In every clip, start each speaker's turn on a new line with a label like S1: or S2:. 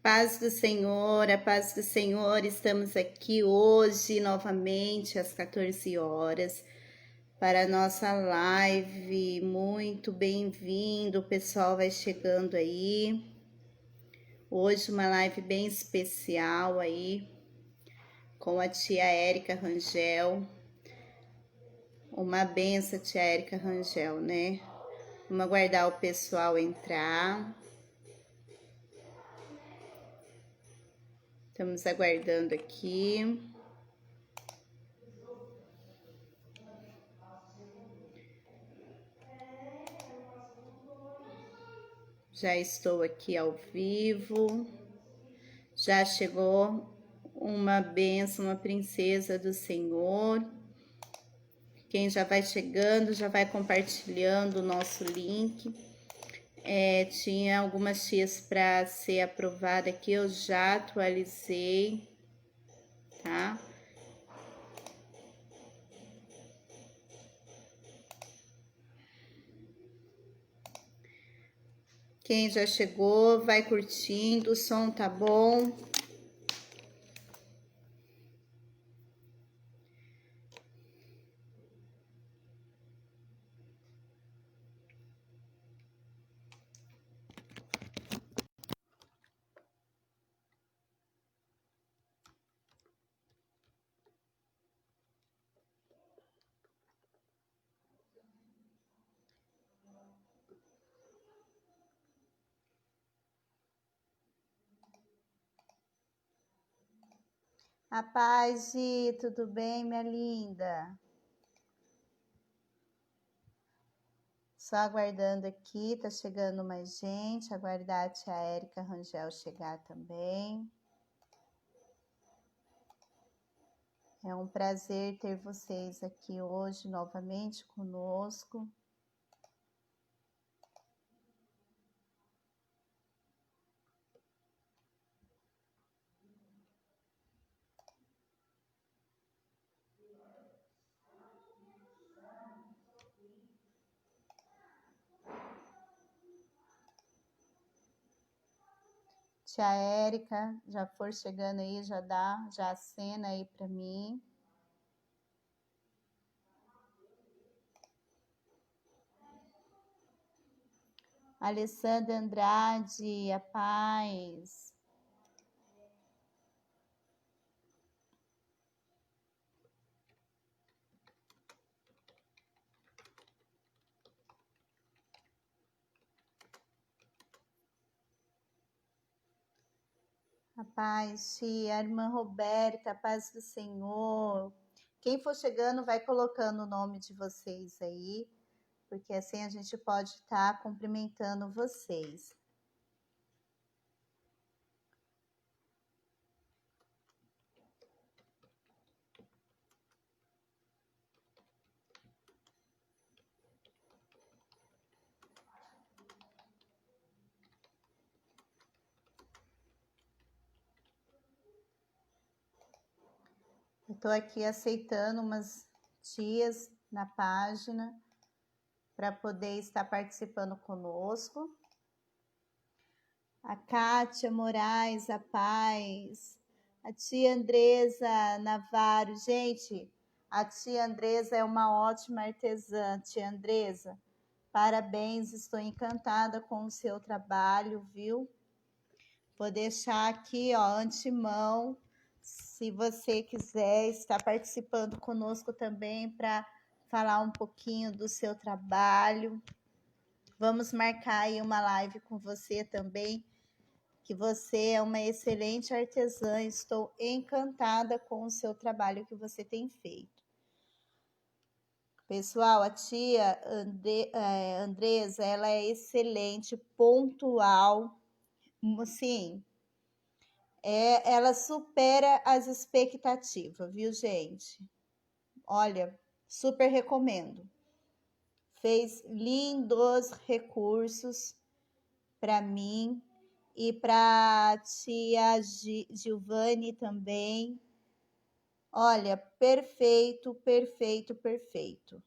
S1: Paz do Senhor, a paz do Senhor, estamos aqui hoje novamente às 14 horas para a nossa live. Muito bem-vindo, o pessoal vai chegando aí. Hoje uma live bem especial aí com a tia Érica Rangel. Uma benção, tia Érica Rangel, né? Vamos aguardar o pessoal entrar. Estamos aguardando aqui. Já estou aqui ao vivo. Já chegou uma bênção, uma princesa do Senhor. Quem já vai chegando, já vai compartilhando o nosso link. Tinha algumas tias para ser aprovada aqui, eu já atualizei, tá? Quem já chegou, vai curtindo, o som tá bom. A paz, Gi, tudo bem, minha linda? Só aguardando aqui, tá chegando mais gente. Aguardar a tia Érica Rangel chegar também. É um prazer ter vocês aqui hoje novamente conosco. Tia Érica, já for chegando aí, já acena aí para mim. Alessandra Andrade, a paz. A paz, tia, a irmã Roberta, a paz do Senhor. Quem for chegando, vai colocando o nome de vocês aí, porque assim a gente pode estar cumprimentando vocês. Eu estou aqui aceitando umas tias na página para poder estar participando conosco. A Kátia Moraes, a paz. A tia Andresa Navarro. Gente, a tia Andresa é uma ótima artesã. Tia Andresa, parabéns, estou encantada com o seu trabalho, viu? Vou deixar aqui, ó, antemão, se você quiser estar participando conosco também para falar um pouquinho do seu trabalho. Vamos marcar aí uma live com você também, que você é uma excelente artesã. Estou encantada com o seu trabalho que você tem feito. Pessoal, a tia Andresa, ela é excelente, pontual, sim. Ela supera as expectativas, viu, gente? Olha, super recomendo. Fez lindos recursos para mim e para a tia Giovanni também. Olha, perfeito, perfeito, perfeito.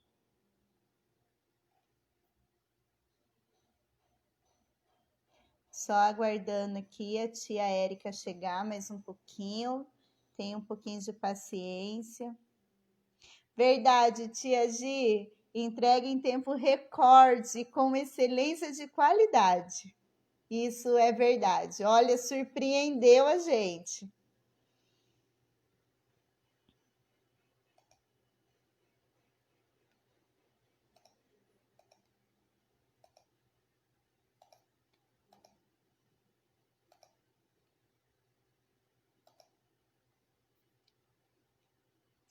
S1: Só aguardando aqui a tia Érica chegar mais um pouquinho. Tenha um pouquinho de paciência. Verdade, tia Gi. Entrega em tempo recorde, com excelência de qualidade. Isso é verdade. Olha, surpreendeu a gente.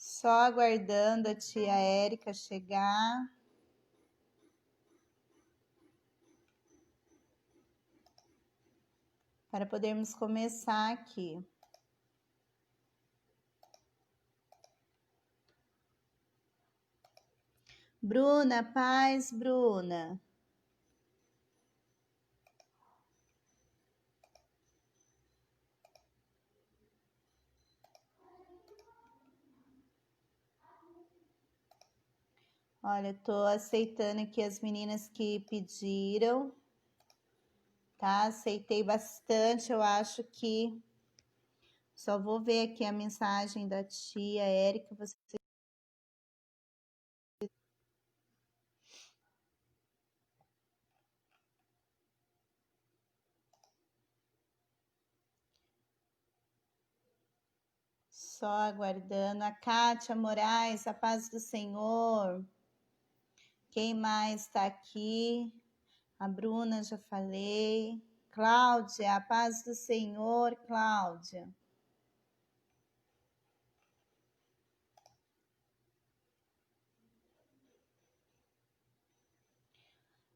S1: Só aguardando a tia Érica chegar. Para podermos começar aqui. Bruna, paz, Bruna. Olha, tô aceitando aqui as meninas que pediram, tá? Aceitei bastante, eu acho que... Só vou ver aqui a mensagem da tia Érica. Só aguardando. A Kátia Moraes, a paz do Senhor. Quem mais está aqui? A Bruna, já falei. Cláudia, a paz do Senhor, Cláudia.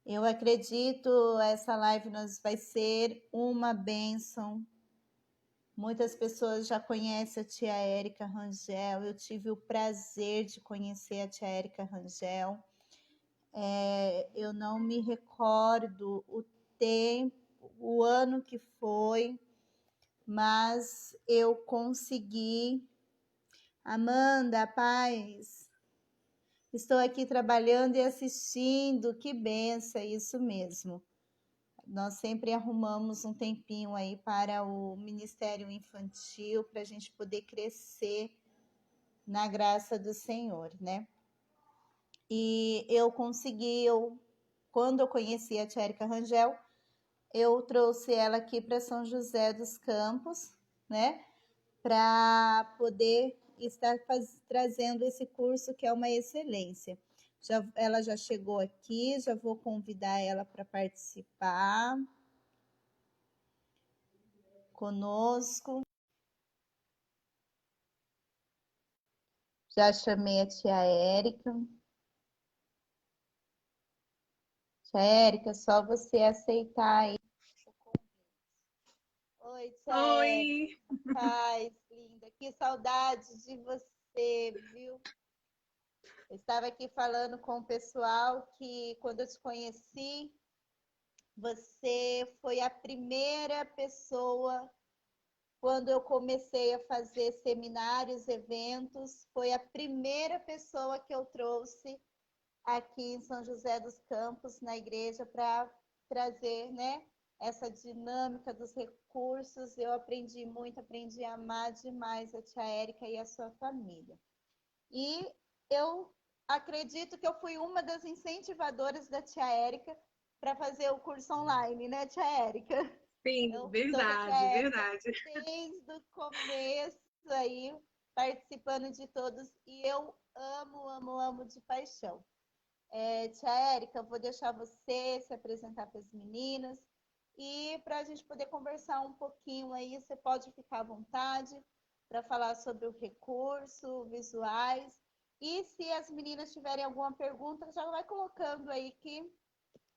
S1: Eu acredito, essa live vai ser uma bênção. Muitas pessoas já conhecem a tia Érica Rangel. Eu tive o prazer de conhecer a tia Érica Rangel. Eu não me recordo o tempo, o ano que foi, mas eu consegui. Amanda, paz, estou aqui trabalhando e assistindo, que benção, isso mesmo. Nós sempre arrumamos um tempinho aí para o Ministério Infantil, para a gente poder crescer na graça do Senhor, né? E eu consegui, quando eu conheci a tia Érica Rangel, eu trouxe ela aqui para São José dos Campos, né? Para poder estar trazendo esse curso que é uma excelência. Ela já chegou aqui, já vou convidar ela para participar conosco. Já chamei a tia Érica. Tia Érica, só você aceitar aí. Oi, tia Érica. Paz, linda. Que saudade de você, viu? Eu estava aqui falando com o pessoal que quando eu te conheci, você foi a primeira pessoa, quando eu comecei a fazer seminários, eventos, foi a primeira pessoa que eu trouxe aqui em São José dos Campos, na igreja, para trazer, né, essa dinâmica dos recursos. Eu aprendi muito, aprendi a amar demais a tia Érica e a sua família. E eu acredito que eu fui uma das incentivadoras da tia Érica para fazer o curso online, né, tia Érica?
S2: Sim,
S1: Eu
S2: verdade, verdade.
S1: desde o começo aí, participando de todos, e eu amo, amo, amo de paixão. Tia Érica, eu vou deixar você se apresentar para as meninas e para a gente poder conversar um pouquinho aí, você pode ficar à vontade para falar sobre o recurso, visuais. E se as meninas tiverem alguma pergunta, já vai colocando aí que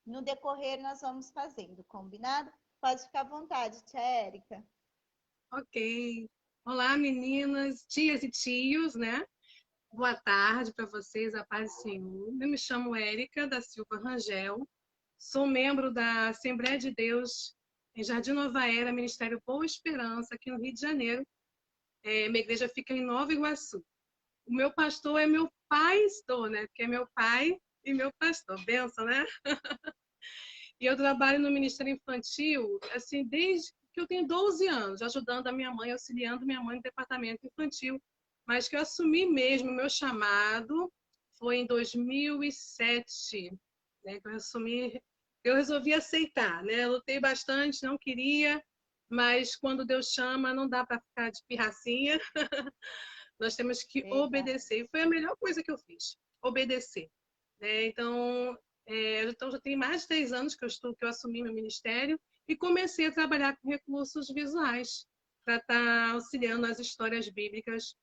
S1: no decorrer nós vamos fazendo, combinado? Pode ficar à vontade, tia Érica.
S2: Ok. Olá, meninas, tias e tios, né? Boa tarde para vocês, a paz do Senhor. Eu me chamo Érica da Silva Rangel, sou membro da Assembleia de Deus em Jardim Nova Era, Ministério Boa Esperança, aqui no Rio de Janeiro. Minha igreja fica em Nova Iguaçu. O meu pastor é meu pastor, né? Porque é meu pai e meu pastor. Benção, né? E eu trabalho no Ministério Infantil, assim, desde que eu tenho 12 anos, ajudando a minha mãe, auxiliando minha mãe no departamento infantil. Mas que eu assumi mesmo o meu chamado foi em 2007, né? Que eu assumi, eu resolvi aceitar, né? Eu lutei bastante, não queria, mas quando Deus chama, não dá para ficar de pirracinha. Nós temos que
S1: Verdade.
S2: obedecer. E foi a melhor coisa que eu fiz, obedecer. Né? Então, já tem mais de 10 anos que eu assumi meu ministério e comecei a trabalhar com recursos visuais para estar auxiliando as histórias bíblicas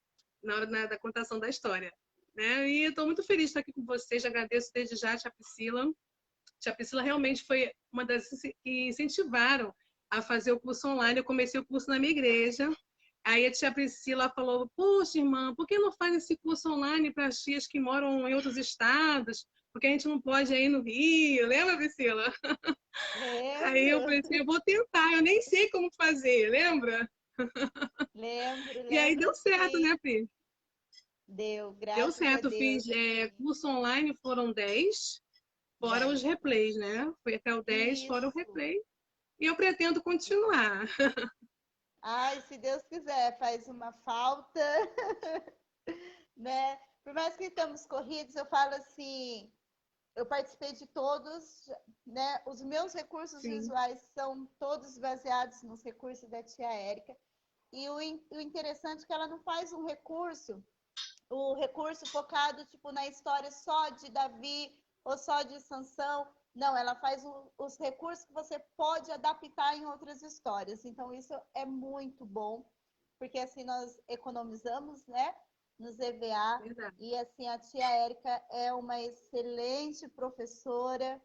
S2: na hora da contação da história. Né? E estou muito feliz de estar aqui com vocês, agradeço desde já a tia Priscila. Tia Priscila realmente foi uma das que incentivaram a fazer o curso online. Eu comecei o curso na minha igreja. Aí a tia Priscila falou, poxa, irmã, por que não faz esse curso online para as tias que moram em outros estados? Porque a gente não pode ir no Rio. Lembra, Priscila? Aí eu
S1: Lembro,
S2: falei assim, eu vou tentar, eu nem sei como fazer, lembra?
S1: lembro,
S2: E aí
S1: lembro
S2: deu certo,
S1: sim.
S2: né, Pri?
S1: Deu,
S2: Deu
S1: graças a
S2: certo, eu
S1: Deus,
S2: fiz
S1: assim.
S2: curso online, foram 10, fora os
S1: 10.
S2: replays, né? Foi até o 10, fora o
S1: Isso.
S2: replay. E eu pretendo continuar.
S1: Ai, se Deus quiser, faz uma falta, né? Por mais que estamos corridos, eu falo assim, eu participei de todos, né? Os meus recursos
S2: Sim,
S1: visuais são todos baseados nos recursos da tia Érica. E o interessante é que ela não faz um recurso, o recurso focado tipo na história só de Davi ou só de Sansão. Não, ela faz os recursos que você pode adaptar em outras histórias. Então isso é muito bom, porque assim nós economizamos, né, nos EVA.
S2: verdade.
S1: E assim a tia Érica é uma excelente professora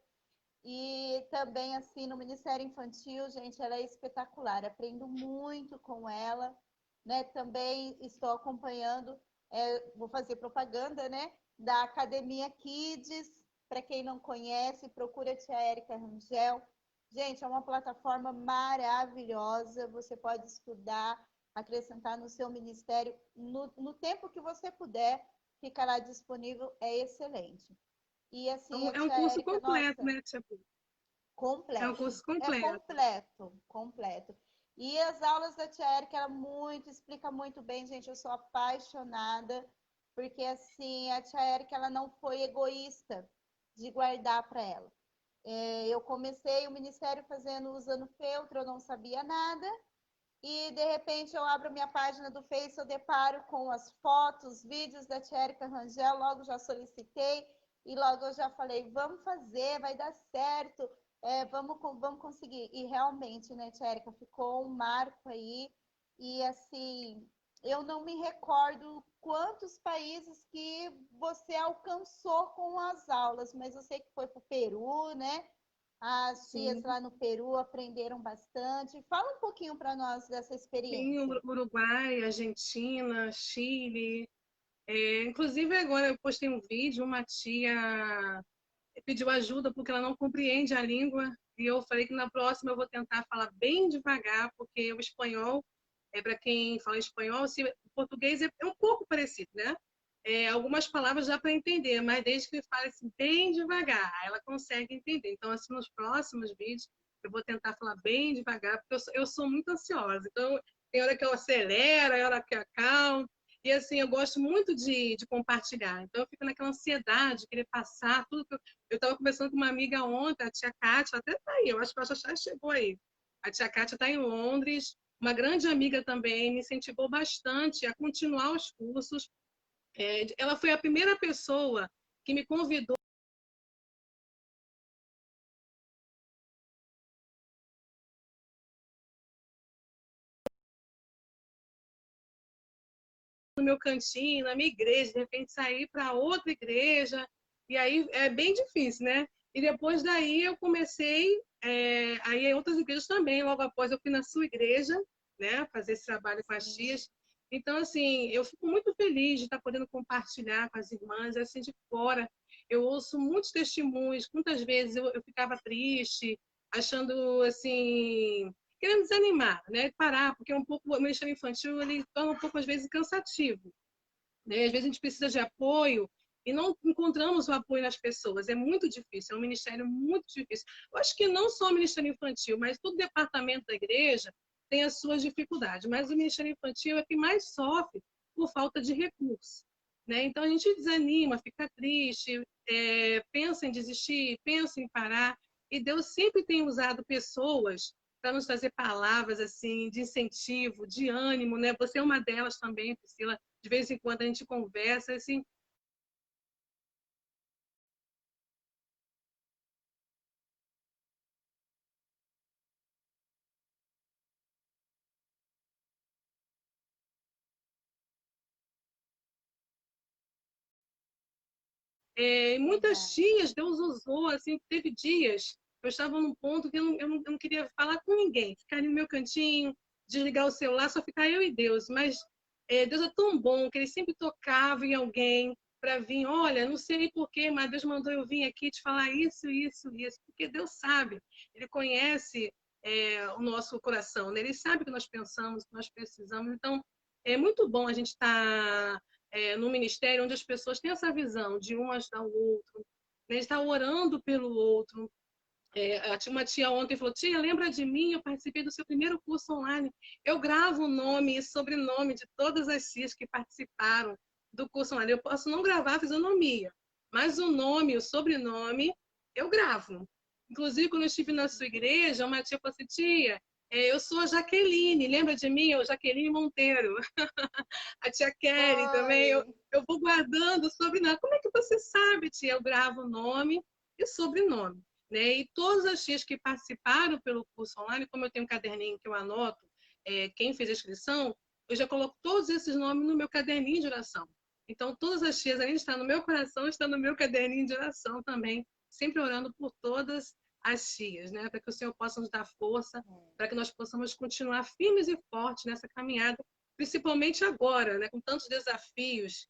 S1: e também assim no Ministério Infantil, gente, ela é espetacular. Aprendo muito com ela, né? Também estou acompanhando, vou fazer propaganda, né? Da Academia Kids. Para quem não conhece, procura a tia Érica Rangel. Gente, é uma plataforma maravilhosa. Você pode estudar, acrescentar no seu ministério no tempo que você puder. Fica lá disponível, é excelente. E assim, a
S2: É um
S1: tia
S2: curso
S1: Érica,
S2: completo,
S1: nossa,
S2: né, Tia Pri? É um
S1: completo.
S2: curso
S1: É
S2: completo.
S1: completo, completo. E as aulas da tia Érica, ela explica muito bem, gente. Eu sou apaixonada, porque assim, a tia Érica, ela não foi egoísta de guardar para ela. Eu comecei o ministério usando feltro, eu não sabia nada. E de repente eu abro minha página do Face, eu deparo com as fotos, vídeos da tia Érica Rangel, logo já solicitei e logo eu já falei, vamos fazer, vai dar certo, vamos conseguir. E realmente, né, tia Érica, ficou um marco aí. E assim, eu não me recordo quantos países que você alcançou com as aulas, mas eu sei que foi para o Peru, né? As tias
S2: Sim,
S1: lá no Peru aprenderam bastante. Fala um pouquinho para nós dessa
S2: sim,
S1: experiência.
S2: Uruguai, Argentina, Chile. Inclusive, agora eu postei um vídeo, uma tia pediu ajuda porque ela não compreende a língua. E eu falei que na próxima eu vou tentar falar bem devagar, porque o espanhol, para quem fala espanhol, se, o português é um pouco parecido, né? Algumas palavras dá para entender, mas desde que fale assim, bem devagar, ela consegue entender. Então, assim, nos próximos vídeos, eu vou tentar falar bem devagar, porque eu sou muito ansiosa. Então, tem hora que eu acelero, tem hora que eu acalmo. E assim, eu gosto muito de compartilhar. Então, eu fico naquela ansiedade de querer passar tudo que eu estava conversando com uma amiga ontem, a tia Kátia, até está aí, eu acho que ela já chegou aí. A tia Kátia está em Londres, uma grande amiga também, me incentivou bastante a continuar os cursos. Ela foi a primeira pessoa que me convidou no meu cantinho, na minha igreja, de repente sair para outra igreja, e aí é bem difícil, né? E depois daí eu comecei a ir em outras igrejas também, logo após eu fui na sua igreja, né, fazer esse trabalho com as
S1: Sim,
S2: tias. Então, assim, eu fico muito feliz de estar podendo compartilhar com as irmãs, assim, de fora. Eu ouço muitos testemunhos, muitas vezes eu ficava triste, achando, assim, querendo desanimar, né? Parar, porque um pouco o ministério infantil ele torna um pouco às vezes cansativo, né? Às vezes a gente precisa de apoio e não encontramos o apoio nas pessoas. É muito difícil, é um ministério muito difícil. Eu acho que não só o ministério infantil, mas todo departamento da igreja tem as suas dificuldades, mas o ministério infantil é que mais sofre por falta de recursos, né? Então a gente desanima, fica triste, pensa em desistir, pensa em parar, e Deus sempre tem usado pessoas para nos trazer palavras assim de incentivo, de ânimo, né? Você é uma delas também, Priscila. De vez em quando a gente conversa, assim, muitas
S1: Verdade.
S2: tias Deus usou, assim, teve dias, eu estava num ponto que eu não queria falar com ninguém, ficar ali no meu cantinho, desligar o celular, só ficar eu e Deus. Mas Deus é tão bom que ele sempre tocava em alguém para vir, olha, não sei porquê, mas Deus mandou eu vir aqui te falar isso, isso, isso, porque Deus sabe, ele conhece o nosso coração, né? Ele sabe o que nós pensamos, o que nós precisamos. Então, é muito bom a gente estar no ministério onde as pessoas têm essa visão de um ajudar o outro, né? Estar orando pelo outro. Uma tia ontem falou, tia, lembra de mim? Eu participei do seu primeiro curso online. Eu gravo o nome e sobrenome de todas as tias que participaram do curso online. Eu posso não gravar a fisionomia, mas o nome, o sobrenome, eu gravo. Inclusive, quando eu estive na sua igreja, uma tia falou assim, tia, eu sou a Jaqueline, lembra de mim? Eu, Jaqueline Monteiro. A tia Kelly também,
S1: Oi.
S2: eu vou guardando o sobrenome. Como é que você sabe, tia? Eu gravo o nome e sobrenome, né? E todas as tias que participaram pelo curso online, como eu tenho um caderninho que eu anoto, quem fez a inscrição, eu já coloco todos esses nomes no meu caderninho de oração. Então, todas as tias, além de estar no meu coração, estão no meu caderninho de oração também, sempre orando por todas as tias, né? Para que o Senhor possa nos dar força, para que nós possamos continuar firmes e fortes nessa caminhada, principalmente agora, né? Com tantos desafios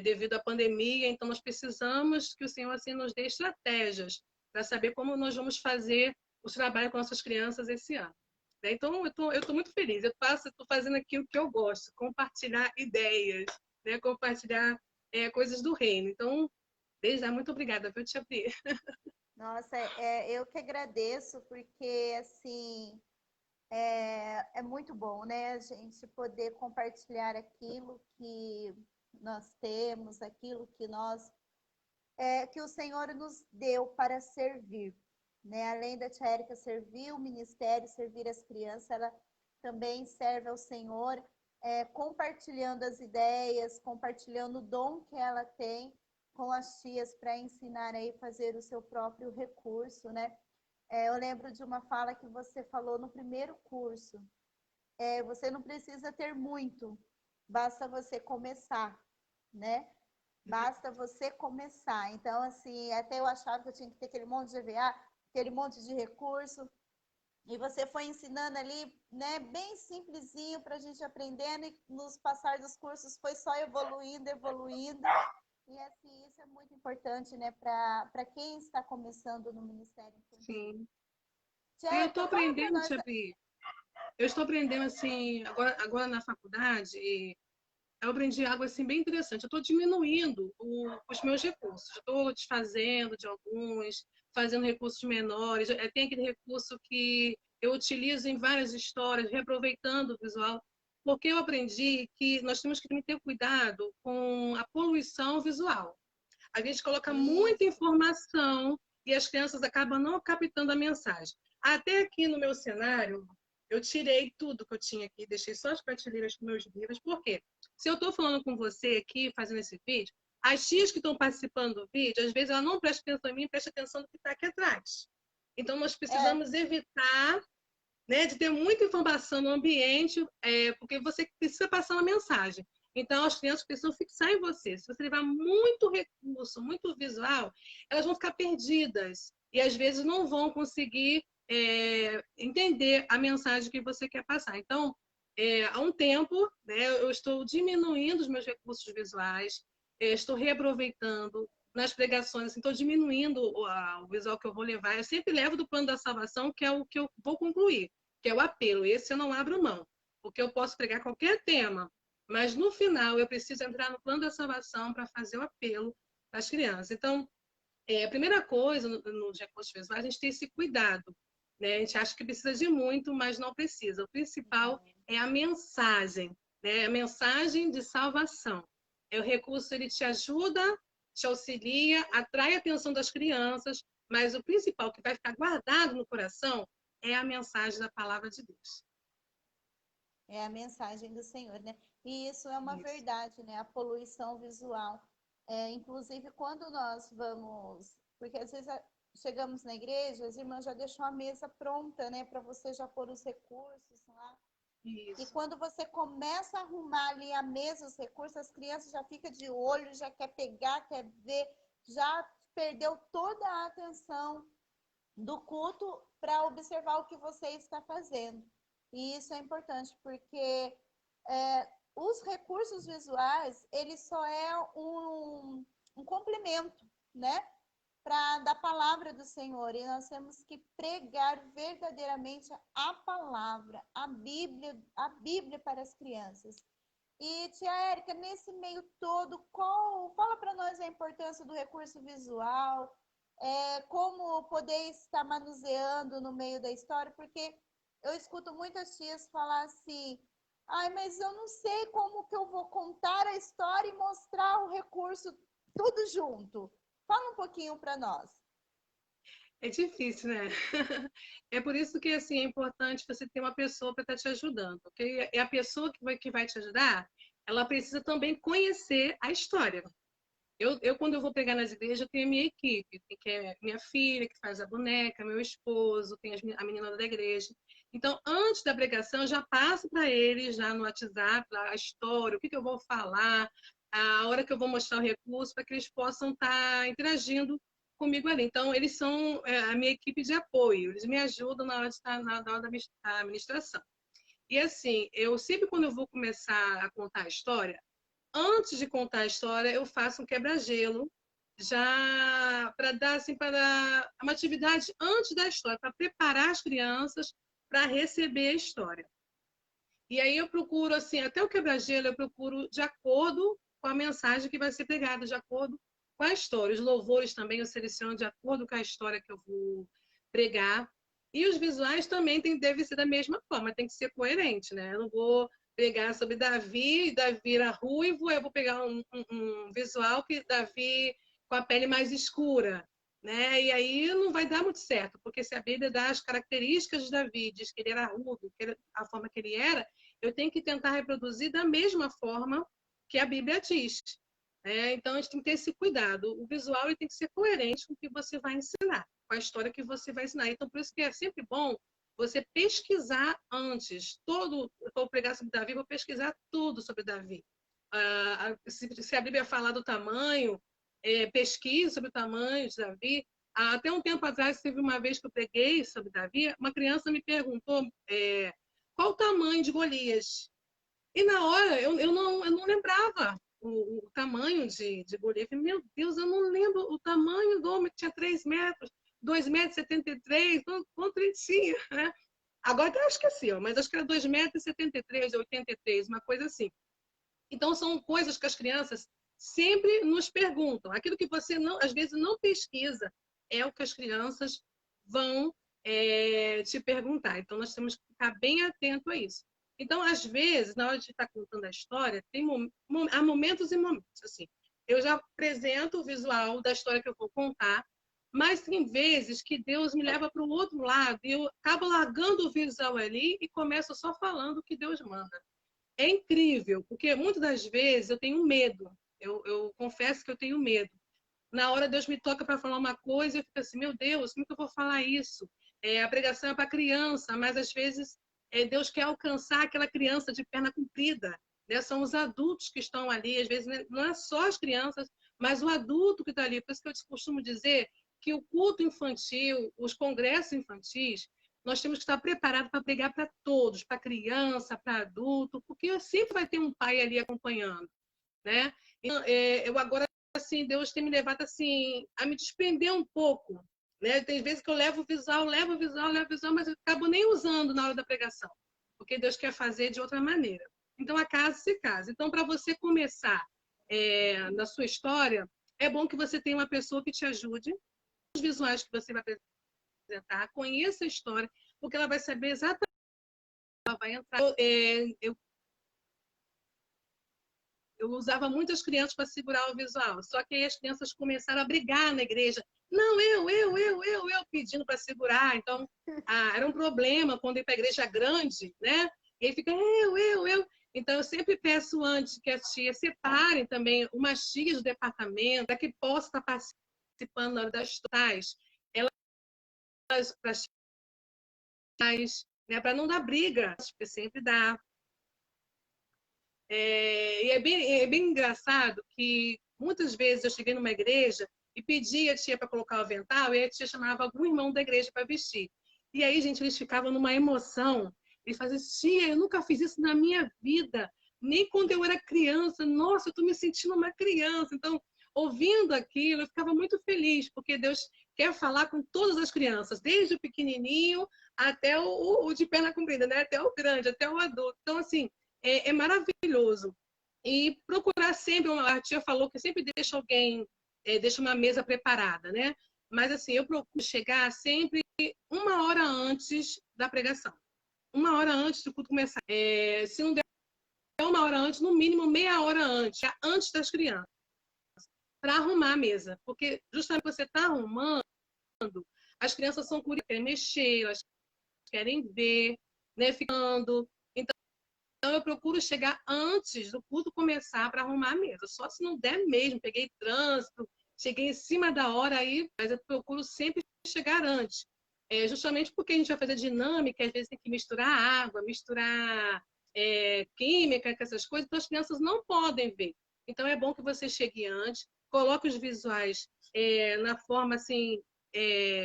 S2: devido à pandemia. Então, nós precisamos que o Senhor assim nos dê estratégias para saber como nós vamos fazer os trabalhos com nossas crianças esse ano. Né? Então, eu tô muito feliz. Eu estou fazendo aquilo que eu gosto, compartilhar ideias, né? Compartilhar coisas do reino. Então, desde já, muito obrigada, viu, Tia Pri?
S1: Nossa, eu que agradeço, porque assim é muito bom, né? A gente poder compartilhar aquilo que nós temos, aquilo que que o Senhor nos deu para servir, né? Além da tia Érica servir o ministério, servir as crianças, ela também serve ao Senhor, compartilhando as ideias, compartilhando o dom que ela tem com as tias para ensinar aí a fazer o seu próprio recurso, né? Eu lembro de uma fala que você falou no primeiro curso. Você não precisa ter muito, basta você começar, né? Basta você começar. Então, assim, até eu achava que eu tinha que ter aquele monte de EVA, aquele monte de recurso, e você foi ensinando ali, né, bem simplesinho para a gente aprendendo, e nos passar dos cursos foi só evoluindo, evoluindo. E assim, isso é muito importante, né, para quem está começando no Ministério Infantil.
S2: Sim. Eu estou
S1: Tcheca, fala para
S2: aprendendo,
S1: nós.
S2: Tia Pri. Eu estou aprendendo, assim, agora na faculdade, eu aprendi algo assim bem interessante. Eu estou diminuindo os meus recursos. Estou desfazendo de alguns, fazendo recursos menores. Tem aquele recurso que eu utilizo em várias histórias, reaproveitando o visual, porque eu aprendi que nós temos que ter cuidado com a poluição visual. A gente coloca muita
S1: Isso.
S2: informação e as crianças acabam não captando a mensagem. Até aqui no meu cenário, eu tirei tudo que eu tinha aqui, deixei só as prateleiras com meus livros. Por quê? Se eu estou falando com você aqui, fazendo esse vídeo, as tias que estão participando do vídeo, às vezes ela não presta atenção em mim, presta atenção no que está aqui atrás. Então, nós
S1: É,
S2: precisamos evitar, né, de ter muita informação no ambiente, porque você precisa passar uma mensagem. Então, as crianças precisam fixar em você. Se você levar muito recurso, muito visual, elas vão ficar perdidas e às vezes não vão conseguir entender a mensagem que você quer passar. Então, há um tempo, né, eu estou diminuindo os meus recursos visuais, estou reaproveitando nas pregações, assim, estou diminuindo o visual que eu vou levar. Eu sempre levo do plano da salvação, que é o que eu vou concluir, que é o apelo. Esse eu não abro mão, porque eu posso pregar qualquer tema, mas no final eu preciso entrar no plano da salvação para fazer o apelo as crianças. Então, a primeira coisa nos recursos visuais, a gente tem esse cuidado, né? A gente acha que precisa de muito, mas não precisa. O principal é a mensagem, né? A mensagem de salvação. O recurso, ele te ajuda, te auxilia, atrai a atenção das crianças, mas o principal que vai ficar guardado no coração é a mensagem da palavra de Deus.
S1: É a mensagem do Senhor, né? E isso é uma verdade, né? A poluição visual. Inclusive, quando nós vamos... Porque às vezes chegamos na igreja, as irmãs já deixam a mesa pronta, né? Para você já pôr os recursos lá.
S2: Isso.
S1: E quando você começa a arrumar ali a mesa, os recursos, as crianças já ficam de olho, já quer pegar, quer ver, já perdeu toda a atenção do culto para observar o que você está fazendo. E isso é importante, porque os recursos visuais, ele só é um complemento, né? Da palavra do Senhor, e nós temos que pregar verdadeiramente a palavra, a Bíblia para as crianças. E, tia Érica, nesse meio todo, fala para nós a importância do recurso visual, como poder estar manuseando no meio da história, porque eu escuto muitas tias falar assim, ai, mas eu não sei como que eu vou contar a história e mostrar o recurso tudo junto. Fala um pouquinho para nós.
S2: É difícil, né? É por isso que assim, é importante você ter uma pessoa para estar te ajudando. Porque é a pessoa que vai te ajudar, ela precisa também conhecer a história. Quando eu vou pregar nas igrejas, eu tenho a minha equipe, que é minha filha, que faz a boneca, meu esposo, tem a menina da igreja. Então, antes da pregação, eu já passo para eles, já no WhatsApp, a história, o que eu vou falar, a hora que eu vou mostrar o recurso, para que eles possam estar interagindo comigo ali. Então, eles são a minha equipe de apoio, eles me ajudam na hora de estar na hora da administração. E assim, eu sempre quando eu vou começar a contar a história, antes de contar a história, eu faço um quebra-gelo, já para dar assim, para uma atividade antes da história, para preparar as crianças para receber a história. E aí eu procuro, assim, até o quebra-gelo, eu procuro de acordo com a mensagem que vai ser pregada, de acordo com a história. Os louvores também eu seleciono de acordo com a história que eu vou pregar. E os visuais também devem ser da mesma forma, tem que ser coerente, né? Eu não vou pegar sobre Davi, e Davi era ruivo, eu vou pegar um visual que Davi com a pele mais escura, né? E aí não vai dar muito certo, porque se a Bíblia dá as características de Davi, diz que ele era ruivo, a forma que ele era, eu tenho que tentar reproduzir da mesma forma que a Bíblia diz. Então, a gente tem que ter esse cuidado. O visual ele tem que ser coerente com o que você vai ensinar, com a história que você vai ensinar. Então, por isso que é sempre bom você pesquisar antes. Eu vou pregar sobre Davi, vou pesquisar tudo sobre Davi. Se a Bíblia falar do tamanho, pesquise sobre o tamanho de Davi. Até um tempo atrás, teve uma vez que eu preguei sobre Davi, uma criança me perguntou qual o tamanho de Golias. E na hora, eu não lembrava o tamanho de Golias. Meu Deus, eu não lembro o tamanho do homem que tinha 3 metros, 2,73 m, quanto ele tinha, né? Agora até eu esqueci, mas acho que era 2,73 m, 83, uma coisa assim. Então, são coisas que as crianças sempre nos perguntam. Aquilo que você, às vezes, não pesquisa é o que as crianças vão te perguntar. Então, nós temos que ficar bem atento a isso. Então, às vezes, na hora de estar contando a história, há momentos e momentos. Assim, eu já apresento o visual da história que eu vou contar, mas tem vezes que Deus me leva para o outro lado e eu acabo largando o visual ali e começo só falando o que Deus manda. É incrível, porque muitas das vezes eu tenho medo. Eu confesso que eu tenho medo. Na hora Deus me toca para falar uma coisa e eu fico assim, meu Deus, como que eu vou falar isso? A pregação é para criança, mas às vezes Deus quer alcançar aquela criança de perna comprida. Né? São os adultos que estão ali, às vezes não é só as crianças, mas o adulto que está ali. Por isso que eu costumo dizer que o culto infantil, os congressos infantis, nós temos que estar preparados para pregar para todos, para criança, para adulto, porque sempre vai ter um pai ali acompanhando, né? Então, eu agora, assim, Deus tem me levado assim a me desprender um pouco, né? Tem vezes que eu levo o visual, mas eu acabo nem usando na hora da pregação, porque Deus quer fazer de outra maneira. Então, a casa se casa. Então, para você começar na sua história, é bom que você tenha uma pessoa que te ajude, os visuais que você vai apresentar, conheça a história, porque ela vai saber exatamente, ela vai entrar. Eu usava muitas crianças para segurar o visual, só que aí as crianças começaram a brigar na igreja. Não, eu, pedindo para segurar. Então, era um problema quando ia para a igreja grande, né? E aí fica eu. Então, eu sempre peço antes que as tias separem também umas tias do departamento para que possa estar participando na hora das tais, elas para né, para não dar briga, porque sempre dá. E é bem engraçado que muitas vezes eu cheguei numa igreja e pedi a tia para colocar o avental e a tia chamava algum irmão da igreja para vestir. E aí, gente, eles ficavam numa emoção. Eles faziam, tia, eu nunca fiz isso na minha vida, nem quando eu era criança. Nossa, eu estou me sentindo uma criança. Então, ouvindo aquilo, eu ficava muito feliz, porque Deus quer falar com todas as crianças, desde o pequenininho até o de perna comprida, né? Até o grande, até o adulto. Então, assim, é maravilhoso. E procurar sempre, a tia falou que sempre deixa alguém, deixa uma mesa preparada, né? Mas assim, eu procuro chegar sempre 1 hora antes da pregação. 1 hora antes do culto começar. Se não der 1 hora antes, no mínimo meia hora antes das crianças, para arrumar a mesa. Porque justamente você está arrumando, as crianças são curiosas, querem mexer, elas querem ver, né? Ficando. Então, eu procuro chegar antes do culto começar para arrumar a mesa. Só se não der mesmo, peguei trânsito, cheguei em cima da hora aí, mas eu procuro sempre chegar antes. Justamente porque a gente vai fazer dinâmica, às vezes tem que misturar água, misturar química, com essas coisas, então as crianças não podem ver. Então, é bom que você chegue antes, coloque os visuais na forma assim,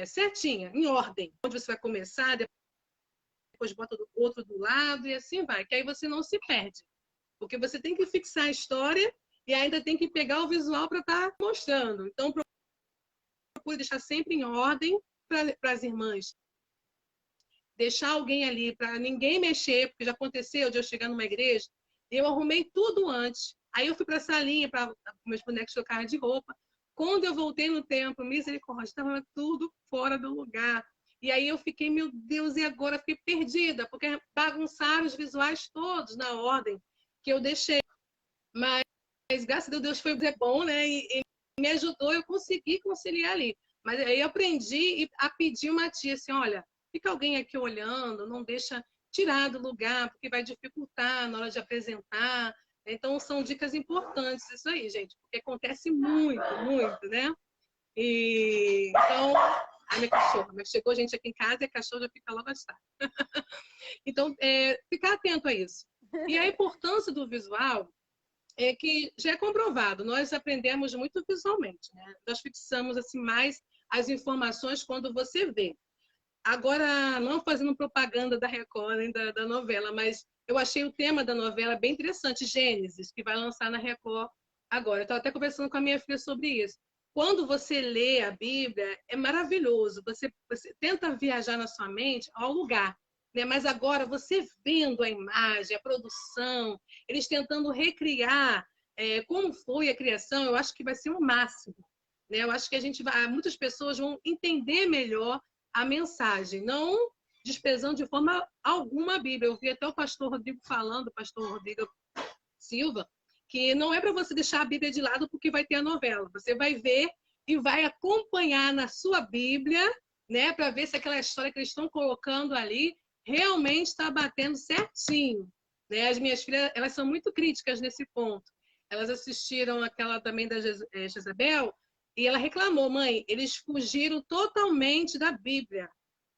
S2: certinha, em ordem. Onde você vai começar, depois bota outro do lado e assim vai, que aí você não se perde. Porque você tem que fixar a história e ainda tem que pegar o visual para estar mostrando. Então, procure deixar sempre em ordem para as irmãs. Deixar alguém ali para ninguém mexer, porque já aconteceu de eu chegar numa igreja e eu arrumei tudo antes. Aí eu fui para a salinha para meus bonecos trocarem de roupa. Quando eu voltei no templo, misericórdia, estava tudo fora do lugar. E aí eu fiquei, meu Deus, e agora? Fiquei perdida, porque bagunçaram os visuais todos na ordem que eu deixei. Mas, graças a Deus, foi bom, né? E me ajudou, eu consegui conciliar ali. Mas aí eu aprendi a pedir uma tia assim, olha, fica alguém aqui olhando, não deixa tirar do lugar, porque vai dificultar na hora de apresentar. Então, são dicas importantes isso aí, gente, porque acontece muito, muito, né? Então, a minha cachorra, mas chegou gente aqui em casa e a cachorra já fica logo assada. Então, ficar atento a isso. E a importância do visual é que já é comprovado, nós aprendemos muito visualmente, né? Nós fixamos assim mais as informações quando você vê. Agora, não fazendo propaganda da Record nem da novela, mas eu achei o tema da novela bem interessante, Gênesis, que vai lançar na Record agora. Eu estava até conversando com a minha filha sobre isso. Quando você lê a Bíblia, é maravilhoso. Você tenta viajar na sua mente ao lugar, né? Mas agora, você vendo a imagem, a produção, eles tentando recriar como foi a criação, eu acho que vai ser o máximo. Né? Eu acho que muitas pessoas vão entender melhor a mensagem, não desprezando de forma alguma a Bíblia. Eu vi até o pastor Rodrigo falando, o pastor Rodrigo Silva, que não é para você deixar a Bíblia de lado porque vai ter a novela. Você vai ver e vai acompanhar na sua Bíblia, né, para ver se aquela história que eles estão colocando ali realmente está batendo certinho. Né? As minhas filhas, elas são muito críticas nesse ponto. Elas assistiram aquela também da Jezabel e ela reclamou, mãe, eles fugiram totalmente da Bíblia.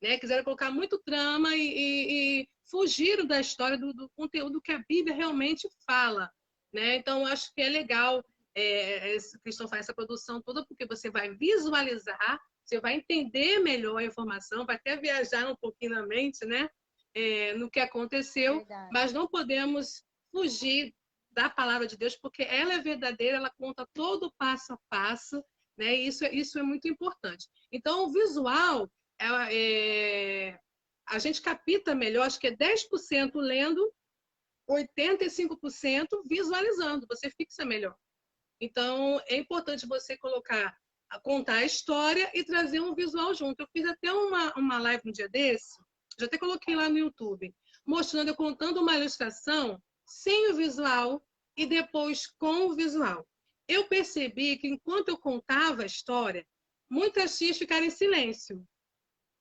S2: Né? Quiseram colocar muito trama e fugiram da história, do conteúdo que a Bíblia realmente fala. Né? Então, acho que é legal Cristian faz essa produção toda, porque você vai visualizar, você vai entender melhor a informação, vai até viajar um pouquinho na mente, né? No que aconteceu,
S1: Verdade.
S2: mas não podemos fugir da palavra de Deus, porque ela é verdadeira, ela conta todo o passo a passo, né? Isso é muito importante. Então, o visual, a gente capta melhor, acho que é 10% lendo, 85% visualizando, você fixa melhor. Então, é importante você contar a história e trazer um visual junto. Eu fiz até uma live um dia desse, já até coloquei lá no YouTube, mostrando eu contando uma ilustração sem o visual e depois com o visual. Eu percebi que enquanto eu contava a história, muitas tias ficaram em silêncio,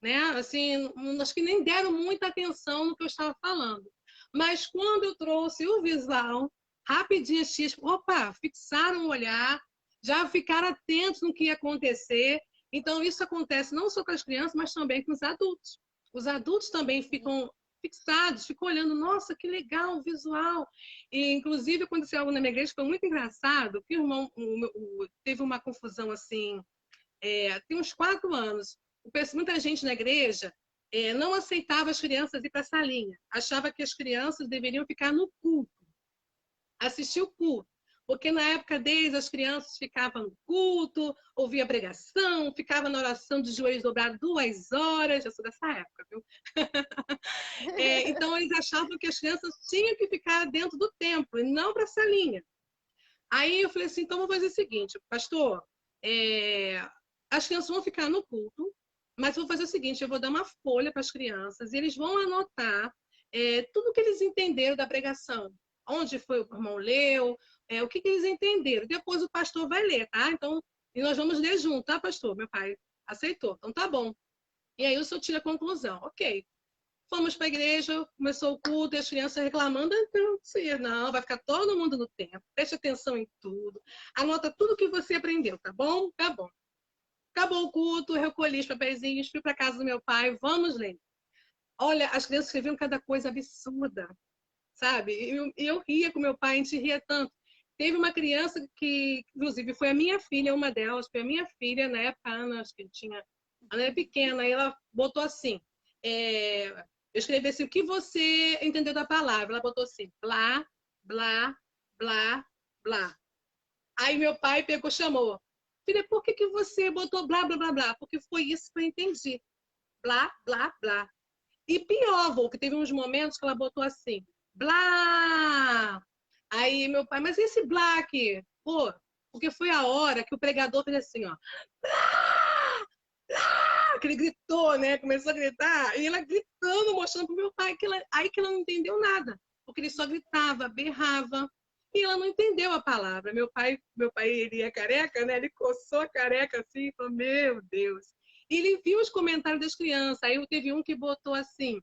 S2: né? Assim, acho que nem deram muita atenção no que eu estava falando. Mas quando eu trouxe o visual, rapidinho as tias, opa, fixaram o olhar, já ficaram atentos no que ia acontecer. Então, isso acontece não só com as crianças, mas também com os adultos. Os adultos também ficam fixados, ficam olhando, nossa, que legal o visual. E, inclusive, aconteceu algo na minha igreja, foi muito engraçado, que o irmão teve uma confusão assim, tem uns 4 anos. Muita gente na igreja não aceitava as crianças ir para a salinha. Achava que as crianças deveriam ficar no culto, assistir o culto. Porque na época deles, as crianças ficavam no culto, ouvia pregação, ficava na oração de joelhos dobrados 2 horas. Eu sou dessa época, viu? Então, eles achavam que as crianças tinham que ficar dentro do templo e não para a salinha. Aí eu falei assim, então vamos fazer o seguinte, pastor, as crianças vão ficar no culto, mas vou fazer o seguinte, eu vou dar uma folha para as crianças e eles vão anotar tudo que eles entenderam da pregação. Onde foi o irmão leu, o que eles entenderam. Depois o pastor vai ler, tá? Então, e nós vamos ler junto, tá, pastor? Meu pai aceitou. Então, tá bom. E aí o senhor tira a conclusão. Ok. Fomos para a igreja, começou o culto, e as crianças reclamando, não, vai ficar todo mundo no tempo, preste atenção em tudo, anota tudo que você aprendeu, tá bom? Tá bom. Acabou o culto, recolhi os papeizinhos, fui para casa do meu pai, vamos ler. Olha, as crianças escreviam cada coisa absurda, sabe? E eu ria com meu pai, a gente ria tanto. Teve uma criança que, inclusive, foi a minha filha, uma delas, foi a minha filha, na época, a Ana, acho que Ana era pequena, e ela botou assim, eu escrevi assim, o que você entendeu da palavra? Ela botou assim, blá, blá, blá, blá. Aí meu pai pegou, chamou. Filha, por que você botou blá, blá, blá, blá? Porque foi isso que eu entendi. Blá, blá, blá. E pior, Vô, que teve uns momentos que ela botou assim, blá. Aí meu pai, mas esse blá aqui? Pô, porque foi a hora que o pregador fez assim, ó. Blá, blá, que ele gritou, né? Começou a gritar. E ela gritando, mostrando pro meu pai aí que ela não entendeu nada. Porque ele só gritava, berrava. E ela não entendeu a palavra. Meu pai, ele é careca, né? Ele coçou a careca assim e falou, meu Deus. E ele viu os comentários das crianças. Aí teve um que botou assim,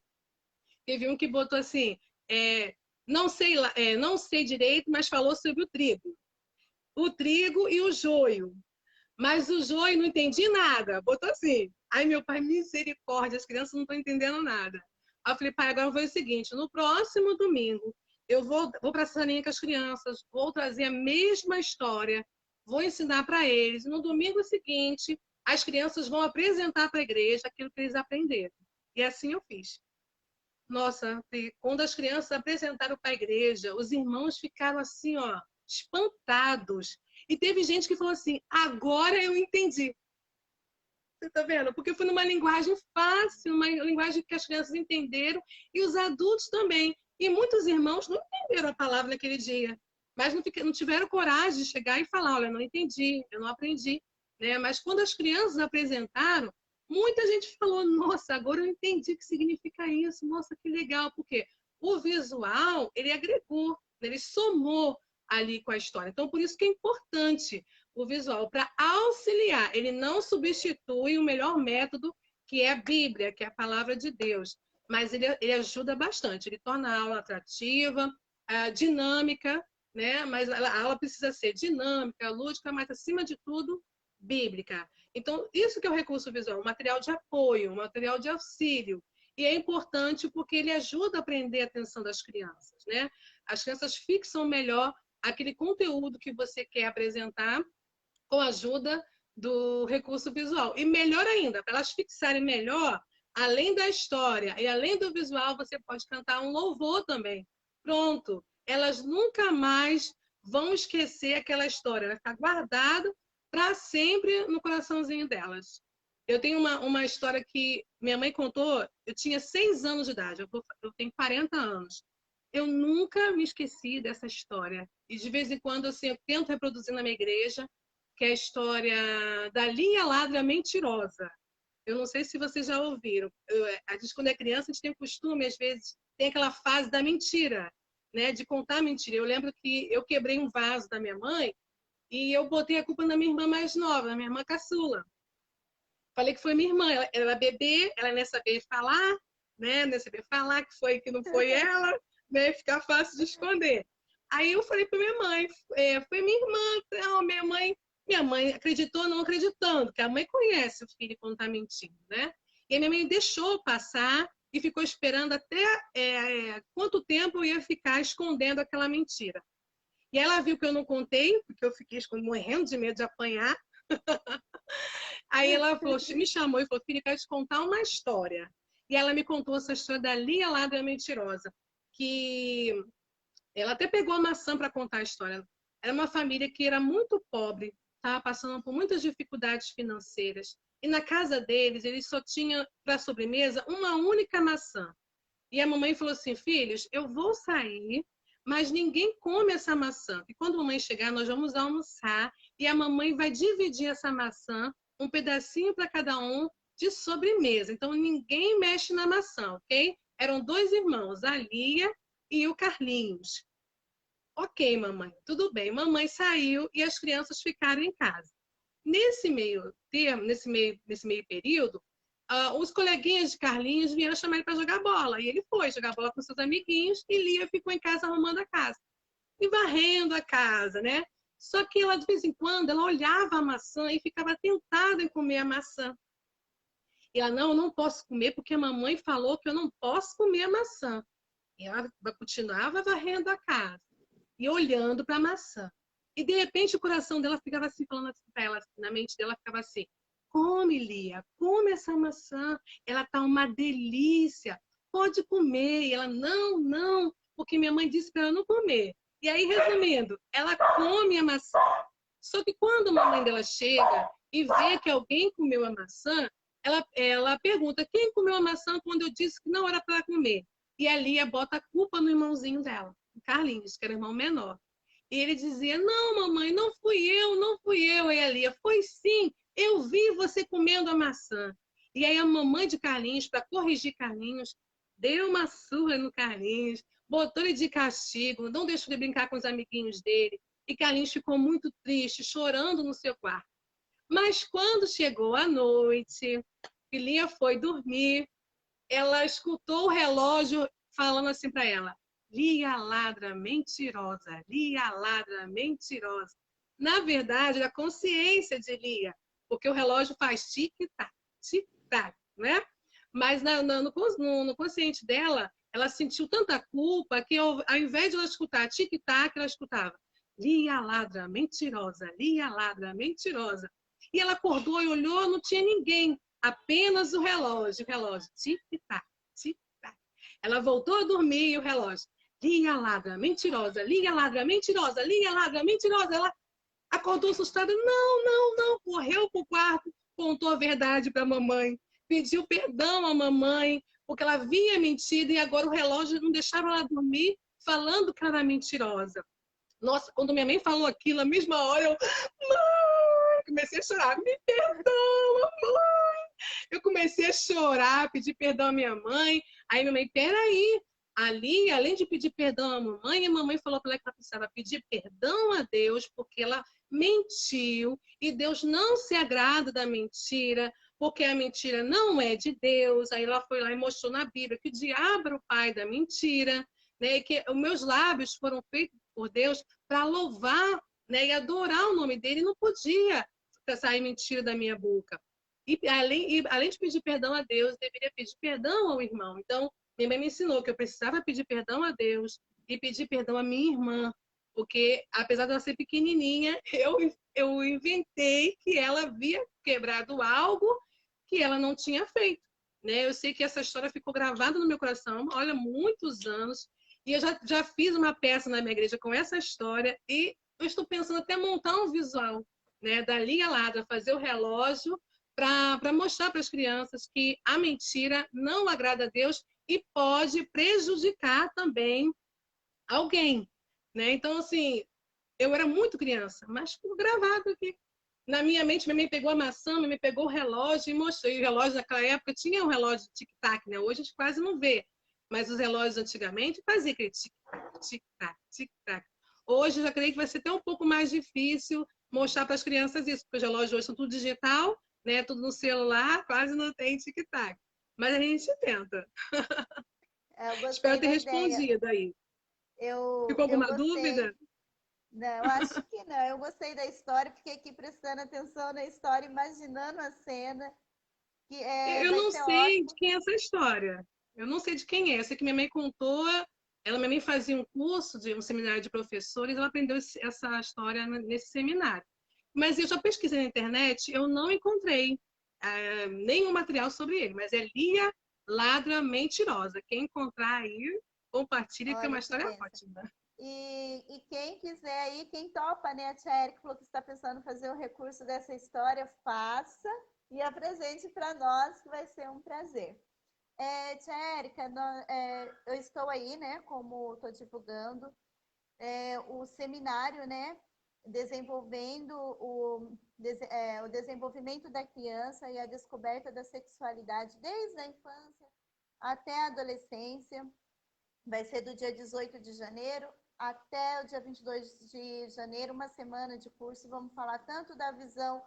S2: não sei, não sei direito, mas falou sobre o trigo. O trigo e o joio. Mas o joio não entendi nada. Botou assim. Aí meu pai, misericórdia, as crianças não estão entendendo nada. Aí eu falei, pai, agora foi o seguinte, no próximo domingo, eu vou para a salinha com as crianças, vou trazer a mesma história, vou ensinar para eles. No domingo seguinte, as crianças vão apresentar para a igreja aquilo que eles aprenderam. E assim eu fiz. Nossa, quando as crianças apresentaram para a igreja, os irmãos ficaram assim, ó, espantados. E teve gente que falou assim: agora eu entendi. Você tá vendo? Porque foi numa linguagem fácil, uma linguagem que as crianças entenderam e os adultos também. E muitos irmãos não entenderam a palavra naquele dia, mas não tiveram coragem de chegar e falar: olha, não entendi, eu não aprendi. Né? Mas quando as crianças apresentaram, muita gente falou: nossa, agora eu entendi o que significa isso, nossa, que legal, porque o visual ele agregou, ele somou ali com a história. Então, por isso que é importante o visual para auxiliar. Ele não substitui o melhor método, que é a Bíblia, que é a palavra de Deus. Mas ele ajuda bastante. Ele torna a aula atrativa, dinâmica, né? Mas a aula precisa ser dinâmica, lúdica, mas acima de tudo, bíblica. Então, isso que é o recurso visual, um material de apoio, um material de auxílio. E é importante porque ele ajuda a prender a atenção das crianças, né? As crianças fixam melhor aquele conteúdo que você quer apresentar com a ajuda do recurso visual. E melhor ainda, para elas fixarem melhor, além da história e além do visual, você pode cantar um louvor também. Pronto. Elas nunca mais vão esquecer aquela história. Vai ficar guardado para sempre no coraçãozinho delas. Eu tenho uma história que minha mãe contou, eu tinha 6 anos de idade, eu tenho 40 anos. eu nunca me esqueci dessa história. E de vez em quando assim, eu tento reproduzir na minha igreja, que é a história da Lia Ladra Mentirosa. Eu não sei se vocês já ouviram. A gente, quando é criança, a gente tem o costume, às vezes, tem aquela fase da mentira, né? De contar mentira. Eu lembro que eu quebrei um vaso da minha mãe e eu botei a culpa na minha irmã mais nova, na minha irmã caçula. Falei que foi minha irmã. Ela era bebê, ela nem sabia falar, né? Nem sabia falar que não foi ela, né? Ficar fácil de esconder. Aí eu falei para minha mãe, foi minha irmã, não, minha mãe acreditou não acreditando, que a mãe conhece o filho quando está mentindo, né? E a minha mãe deixou passar e ficou esperando até quanto tempo eu ia ficar escondendo aquela mentira. E ela viu que eu não contei, porque eu fiquei morrendo de medo de apanhar. Aí ela falou, me chamou e falou, filha, quero te contar uma história. E ela me contou essa história da Lia Ladra Mentirosa, que ela até pegou a maçã para contar a história. Era uma família que era muito pobre, estava passando por muitas dificuldades financeiras. E na casa deles, eles só tinham para sobremesa uma única maçã. E a mamãe falou assim, filhos, eu vou sair, mas ninguém come essa maçã. E quando a mamãe chegar, nós vamos almoçar e a mamãe vai dividir essa maçã, um pedacinho para cada um, de sobremesa. Então, ninguém mexe na maçã, ok? Eram 2 irmãos, a Lia e o Carlinhos. Ok, mamãe, tudo bem. Mamãe saiu e as crianças ficaram em casa. Nesse meio termo, nesse meio período, os coleguinhas de Carlinhos vieram chamar ele para jogar bola. E ele foi jogar bola com seus amiguinhos e Lia ficou em casa arrumando a casa. E varrendo a casa, né? Só que ela, de vez em quando, ela olhava a maçã e ficava tentada em comer a maçã. E ela, não, eu não posso comer porque a mamãe falou que eu não posso comer a maçã. E ela continuava varrendo a casa e olhando para a maçã. E, de repente, o coração dela ficava assim, falando assim para ela, na mente dela ficava assim, come, Lia, come essa maçã, ela tá uma delícia, pode comer. E ela, não, não, porque minha mãe disse para eu não comer. E aí, resumindo, ela come a maçã. Só que quando a mãe dela chega e vê que alguém comeu a maçã, ela pergunta, quem comeu a maçã quando eu disse que não era para comer? E a Lia bota a culpa no irmãozinho dela, o Carlinhos, que era o irmão menor. E ele dizia, não, mamãe, não fui eu, não fui eu. E a Lia, foi sim, eu vi você comendo a maçã. E aí a mamãe de Carlinhos, para corrigir Carlinhos, deu uma surra no Carlinhos, botou ele de castigo, não deixou ele brincar com os amiguinhos dele. E Carlinhos ficou muito triste, chorando no seu quarto. Mas quando chegou a noite, e Lia foi dormir, ela escutou o relógio falando assim para ela, Lia Ladra Mentirosa, Lia Ladra Mentirosa. Na verdade, era a consciência de Lia, porque o relógio faz tic-tac, tic-tac, né? Mas no consciente dela, ela sentiu tanta culpa que ao invés de ela escutar tic-tac, ela escutava Lia Ladra Mentirosa, Lia Ladra Mentirosa. E ela acordou e olhou, não tinha ninguém, apenas o relógio, tic-tac, tic-tac. Ela voltou a dormir e o relógio, Lia Ladra Mentirosa, Lia Ladra Mentirosa, Lia Ladra Mentirosa. Ela acordou assustada, não, não, não, correu para o quarto, contou a verdade para a mamãe, pediu perdão à mamãe, porque ela havia mentido e agora o relógio não deixava ela dormir, falando que ela era mentirosa. Nossa, quando minha mãe falou aquilo, na mesma hora eu, mãe, comecei a chorar, me perdoa, mãe. Eu comecei a chorar, pedir perdão à minha mãe. Aí minha mãe, peraí, ali, além de pedir perdão à mamãe, a mamãe falou para ela que ela precisava pedir perdão a Deus, porque ela mentiu, e Deus não se agrada da mentira, porque a mentira não é de Deus. Aí ela foi lá e mostrou na Bíblia que o diabo era o pai da mentira, né? E que os meus lábios foram feitos por Deus para louvar, né? E adorar o nome dele, não podia sair mentira da minha boca. E além de pedir perdão a Deus, deveria pedir perdão ao irmão. Então, minha mãe me ensinou que eu precisava pedir perdão a Deus e pedir perdão à minha irmã, porque apesar de ela ser pequenininha, eu inventei que ela havia quebrado algo que ela não tinha feito, né? Eu sei que essa história ficou gravada no meu coração, olha, muitos anos, e eu já fiz uma peça na minha igreja com essa história e eu estou pensando até montar um visual, né, da Lia Ladra, fazer o relógio para mostrar para as crianças que a mentira não agrada a Deus e pode prejudicar também alguém, né? Então, assim, eu era muito criança, mas ficou gravado aqui. Na minha mente, minha mãe pegou a maçã, minha mãe pegou o relógio e mostrou. E o relógio naquela época tinha um relógio de tic-tac, né? Hoje a gente quase não vê. Mas os relógios antigamente faziam aquele tic-tac, tic-tac, tic-tac. Hoje eu já creio que vai ser até um pouco mais difícil mostrar para as crianças isso, porque os relógios hoje são tudo digital, né? Tudo no celular, quase não tem tic-tac. Mas a gente tenta.
S1: Eu
S2: Espero
S1: gostei
S2: ter
S1: da ideia.
S2: respondido aí. Ficou
S1: Eu
S2: alguma
S1: gostei.
S2: dúvida?
S1: Não, eu acho que não. Eu gostei da história, fiquei aqui prestando atenção na história, imaginando a cena, que
S2: Eu
S1: vai
S2: não
S1: ser
S2: sei de
S1: ótimo.
S2: quem é essa história. Eu não sei de quem é. Eu sei que minha mãe contou. Minha mãe fazia um curso de um seminário de professores, ela aprendeu essa história nesse seminário. Mas eu já pesquisei na internet, eu não encontrei nenhum material sobre ele. Mas é Lia Ladra Mentirosa. Quem encontrar aí, compartilha, que é uma
S1: Olha que
S2: história
S1: benção.
S2: ótima.
S1: E quem quiser aí, quem topa, né? A tia Erika falou que está pensando em fazer o recurso dessa história, faça e apresente para nós, que vai ser um prazer. Tia Erika, eu estou aí, né? Como estou divulgando, o seminário, né? Desenvolvendo o desenvolvimento da criança e a descoberta da sexualidade desde a infância até a adolescência. Vai ser do dia 18 de janeiro até o dia 22 de janeiro, uma semana de curso. Vamos falar tanto da visão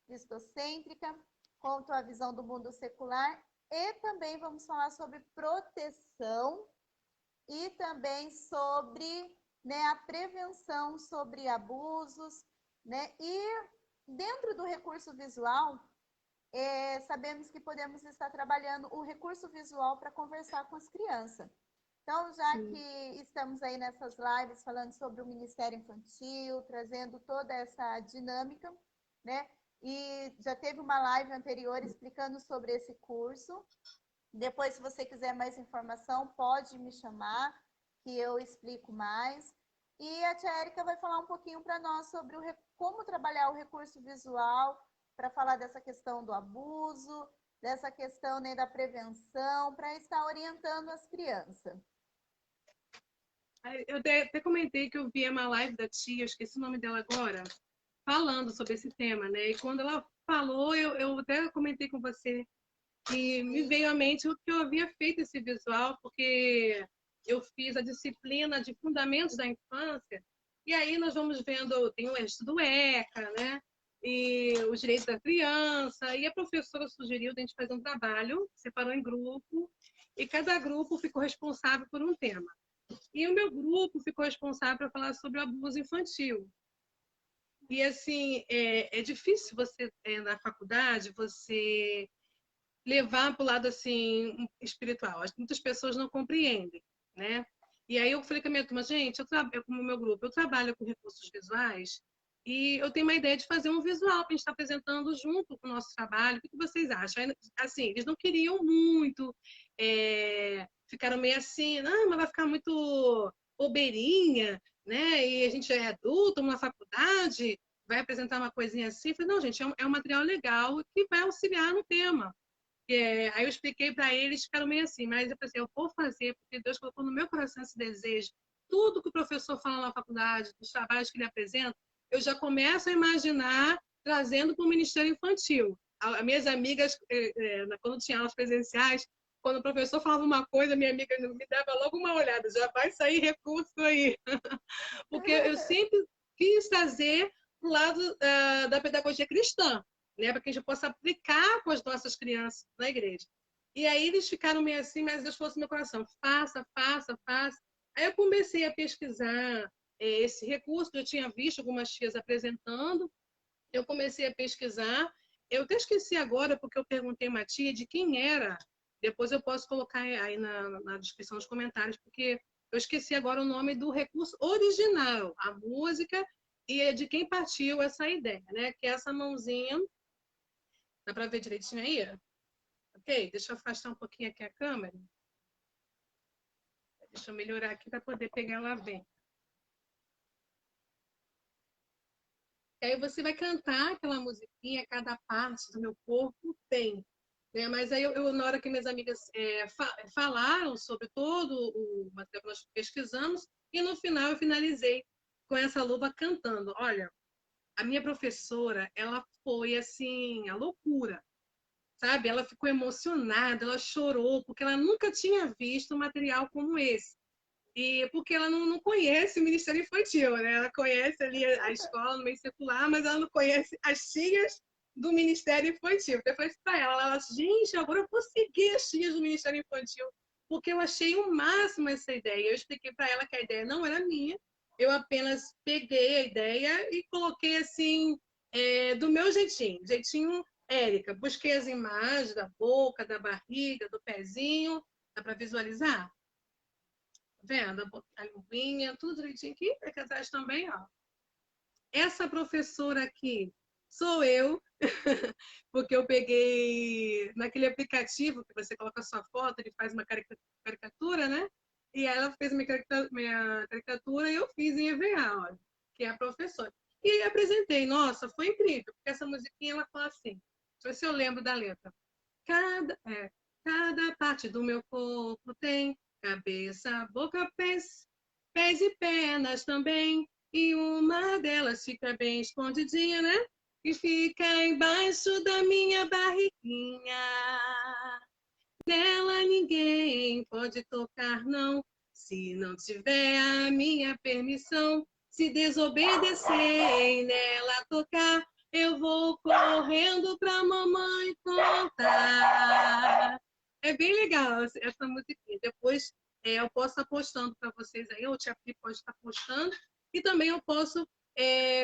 S1: cristocêntrica quanto a visão do mundo secular. E também vamos falar sobre proteção e também sobre, né, a prevenção sobre abusos, né? E dentro do recurso visual, sabemos que podemos estar trabalhando o recurso visual para conversar com as crianças. Então, já que
S2: Sim.
S1: estamos aí nessas lives falando sobre o Ministério Infantil, trazendo toda essa dinâmica, né? E já teve uma live anterior explicando sobre esse curso. Depois, se você quiser mais informação, pode me chamar, que eu explico mais. E a tia Erika vai falar um pouquinho para nós sobre como trabalhar o recurso visual, para falar dessa questão do abuso, dessa questão, né, da prevenção, para estar orientando as crianças.
S2: Eu até comentei que eu vi uma live da tia, eu esqueci o nome dela agora, falando sobre esse tema, né? E quando ela falou, eu até comentei com você que me
S1: Sim.
S2: veio à mente o que eu havia feito esse visual, porque eu fiz a disciplina de Fundamentos da Infância, e aí nós vamos vendo, tem o estudo ECA, né? E os direitos da criança, e a professora sugeriu a gente fazer um trabalho, separou em grupo, e cada grupo ficou responsável por um tema. E o meu grupo ficou responsável para falar sobre o abuso infantil. E, assim, é difícil você, na faculdade, você levar para o lado, assim, espiritual. Acho que muitas pessoas não compreendem, né? E aí eu falei com a minha turma, gente, como meu grupo, eu trabalho com recursos visuais e eu tenho uma ideia de fazer um visual para a gente estar apresentando junto com o nosso trabalho. O que vocês acham? Aí, assim, eles não queriam muito, ficaram meio assim, não, mas vai ficar muito bobeirinha, né? E a gente é adulto, uma faculdade, vai apresentar uma coisinha assim. Eu falei, não, gente, é um material legal que vai auxiliar no tema. Aí eu expliquei para eles, ficaram meio assim, mas eu pensei, eu vou fazer, porque Deus colocou no meu coração esse desejo. Tudo que o professor fala na faculdade, dos trabalhos que ele apresenta, eu já começo a imaginar trazendo para o Ministério Infantil. As minhas amigas, quando tinha aulas presenciais, quando o professor falava uma coisa, minha amiga me dava logo uma olhada, já vai sair recurso aí. Porque eu sempre quis trazer para o lado da pedagogia cristã, né, para que a gente possa aplicar com as nossas crianças na igreja. E aí eles ficaram meio assim, mas Deus falou assim no meu coração, faça, faça, faça. Aí eu comecei a pesquisar esse recurso, eu tinha visto algumas tias apresentando, eu comecei a pesquisar, eu até esqueci agora, porque eu perguntei a uma tia de quem era, depois eu posso colocar aí na descrição dos comentários, porque eu esqueci agora o nome do recurso original, a música, e é de quem partiu essa ideia, né? Que é essa mãozinha. Dá para ver direitinho aí? Ok? Deixa eu afastar um pouquinho aqui a câmera. Deixa eu melhorar aqui para poder pegar ela bem. E aí você vai cantar aquela musiquinha, cada parte do meu corpo tem né? Mas aí, na hora que minhas amigas falaram sobre todo o material que nós pesquisamos, e no final eu finalizei com essa luva cantando. Olha, a minha professora, ela foi assim, a loucura, sabe? Ela ficou emocionada, ela chorou, porque ela nunca tinha visto um material como esse. E porque ela não conhece o Ministério Infantil, né? Ela conhece ali a escola no meio secular, mas ela não conhece as tias do Ministério Infantil. Então eu falei para ela, gente, agora eu vou seguir as tias do Ministério Infantil, porque eu achei o máximo essa ideia. Eu expliquei para ela que a ideia não era minha, eu apenas peguei a ideia e coloquei assim, do meu jeitinho, jeitinho Érica. Busquei as imagens da boca, da barriga, do pezinho, dá para visualizar? Vendo? A luvinha, tudo direitinho aqui, aqui atrás também, ó. Essa professora aqui sou eu, porque eu peguei naquele aplicativo que você coloca a sua foto, ele faz uma caricatura, né? E ela fez minha caricatura e eu fiz em EVA, olha, que é a professora. E apresentei, nossa, foi incrível, porque essa musiquinha ela fala assim, deixa eu ver se eu lembro da letra. Cada parte do meu corpo tem cabeça, boca, pés e pernas também. E uma delas fica bem escondidinha, né? E fica embaixo da minha barriguinha. Nela ninguém pode tocar, não, se não tiver a minha permissão. Se desobedecer e nela tocar, eu vou correndo pra mamãe contar. É bem legal essa musiquinha. Depois eu posso estar postando para vocês aí, ou o Tia Pri pode estar postando, e também eu posso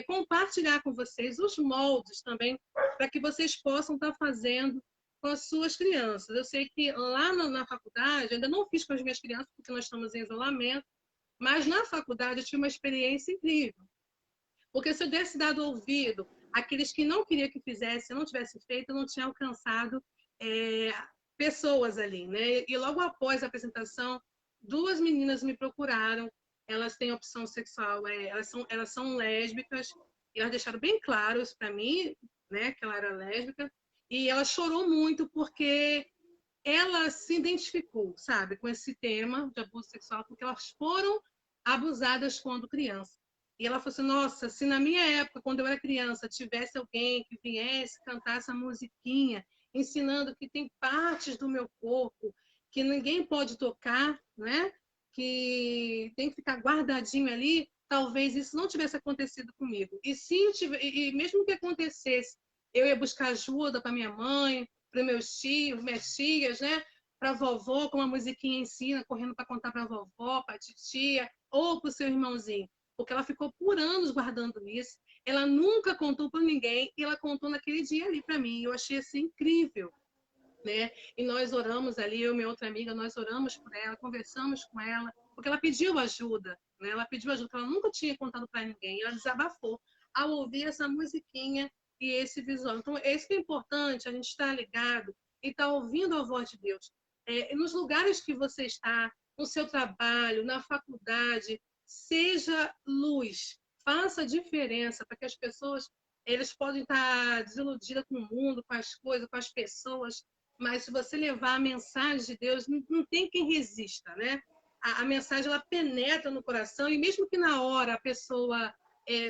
S2: compartilhar com vocês os moldes também, para que vocês possam estar fazendo com as suas crianças. Eu sei que lá na faculdade, ainda não fiz com as minhas crianças, porque nós estamos em isolamento, mas na faculdade eu tive uma experiência incrível. Porque se eu desse dado ouvido àqueles que não queriam que fizesse, não tivesse feito, eu não tinha alcançado pessoas ali, né? E logo após a apresentação, duas meninas me procuraram, elas têm opção sexual, elas são lésbicas, e elas deixaram bem claro isso para mim, né, que ela era lésbica, e ela chorou muito porque ela se identificou, sabe, com esse tema de abuso sexual, porque elas foram abusadas quando criança. E ela falou assim, nossa, se na minha época, quando eu era criança, tivesse alguém que viesse cantar essa musiquinha, ensinando que tem partes do meu corpo que ninguém pode tocar, né? Que tem que ficar guardadinho ali, talvez isso não tivesse acontecido comigo. E se e mesmo que acontecesse, eu ia buscar ajuda para minha mãe, para meus tios, minhas tias, né? Para a vovó, com uma musiquinha ensina, correndo para contar para a vovó, para a titia, ou para o seu irmãozinho. Porque ela ficou por anos guardando isso. Ela nunca contou para ninguém e ela contou naquele dia ali para mim. Eu achei assim incrível, né? E nós oramos ali, eu e minha outra amiga, nós oramos por ela, conversamos com ela, porque ela pediu ajuda, né? Ela pediu ajuda, ela nunca tinha contado para ninguém. Ela desabafou ao ouvir essa musiquinha e esse visual. Então, isso que é importante, a gente estar ligado e estar ouvindo a voz de Deus. Nos lugares que você está, no seu trabalho, na faculdade, seja luz, faça diferença para que as pessoas eles podem estar desiludidas com o mundo, com as coisas, com as pessoas, mas se você levar a mensagem de Deus, não tem quem resista, né? A mensagem ela penetra no coração e mesmo que na hora a pessoa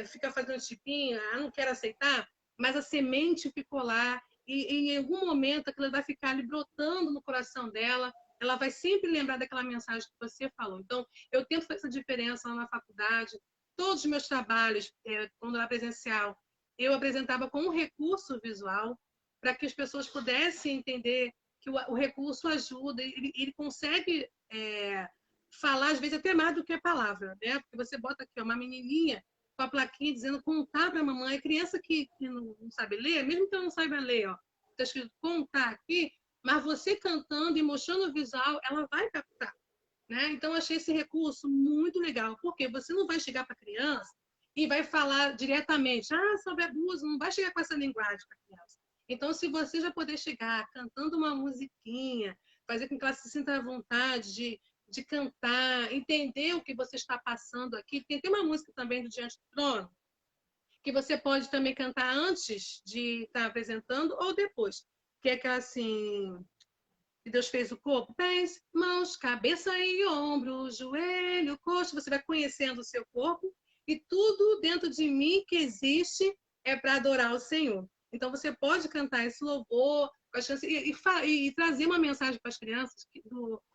S2: fica fazendo tipinha, não quer aceitar, mas a semente ficou lá e em algum momento aquilo vai ficar ali brotando no coração dela, ela vai sempre lembrar daquela mensagem que você falou. Então, eu tento fazer essa diferença lá na faculdade, todos os meus trabalhos, quando era presencial, eu apresentava com um recurso visual para que as pessoas pudessem entender que o recurso ajuda, ele consegue falar, às vezes, até mais do que a palavra, né? Porque você bota aqui uma menininha com a plaquinha dizendo contar para a mamãe. A criança que não sabe ler, mesmo que ela não saiba ler, ó, está escrito contar aqui, mas você cantando e mostrando o visual, ela vai captar. Né? Então, eu achei esse recurso muito legal, porque você não vai chegar para a criança e vai falar diretamente, sobre abuso, não vai chegar com essa linguagem para a criança. Então, se você já poder chegar cantando uma musiquinha, fazer com que ela se sinta à vontade de cantar, entender o que você está passando aqui, porque tem uma música também do Diante do Trono, que você pode também cantar antes de estar apresentando ou depois. que é aquela assim, que Deus fez o corpo, pés, mãos, cabeça e ombro, joelho, coxa, você vai conhecendo o seu corpo e tudo dentro de mim que existe é para adorar o Senhor. Então você pode cantar esse louvor e trazer uma mensagem para as crianças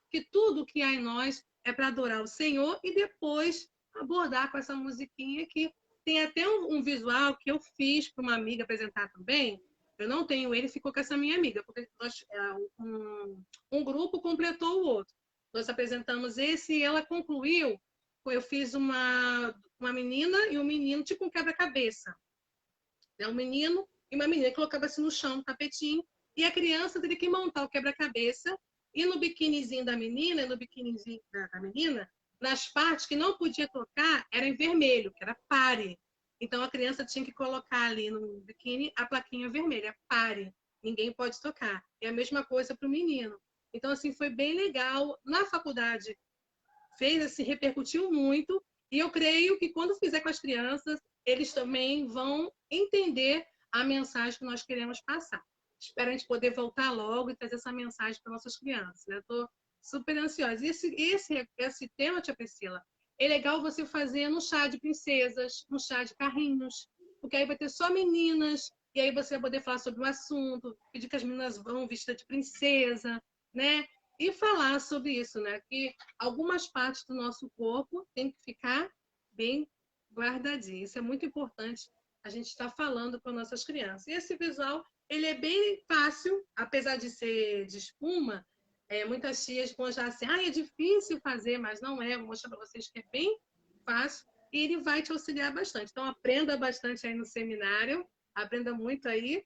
S2: que tudo que há em nós é para adorar o Senhor e depois abordar com essa musiquinha que tem até um visual que eu fiz para uma amiga apresentar também. Eu não tenho ele, ficou com essa minha amiga, porque um grupo completou o outro. Nós apresentamos esse e ela concluiu. Eu fiz uma menina e um menino, tipo um quebra-cabeça. Um menino e uma menina que colocava-se no chão, no tapetinho, e a criança teria que montar o quebra-cabeça e no biquinizinho da menina e no biquinizinho da menina, nas partes que não podia tocar, era em vermelho, que era pare. Então a criança tinha que colocar ali no biquíni a plaquinha vermelha, pare, ninguém pode tocar. É a mesma coisa para o menino. Então, assim, foi bem legal. Na faculdade, fez, assim, repercutiu muito. E eu creio que quando fizer com as crianças, eles também vão entender a mensagem que nós queremos passar. Espero a gente poder voltar logo e trazer essa mensagem para nossas crianças. Né? Estou super ansiosa. E esse tema, tia Priscila, é legal você fazer no chá de princesas, no chá de carrinhos, porque aí vai ter só meninas, e aí você vai poder falar sobre o assunto, pedir que as meninas vão vestidas de princesa, né? E falar sobre isso, né? Que algumas partes do nosso corpo tem que ficar bem guardadinho. Isso é muito importante a gente estar falando com nossas crianças. E esse visual, ele é bem fácil, apesar de ser de espuma, muitas tias vão já assim, é difícil fazer, mas não é. Vou mostrar para vocês que é bem fácil e ele vai te auxiliar bastante. Então, aprenda bastante aí no seminário, aprenda muito aí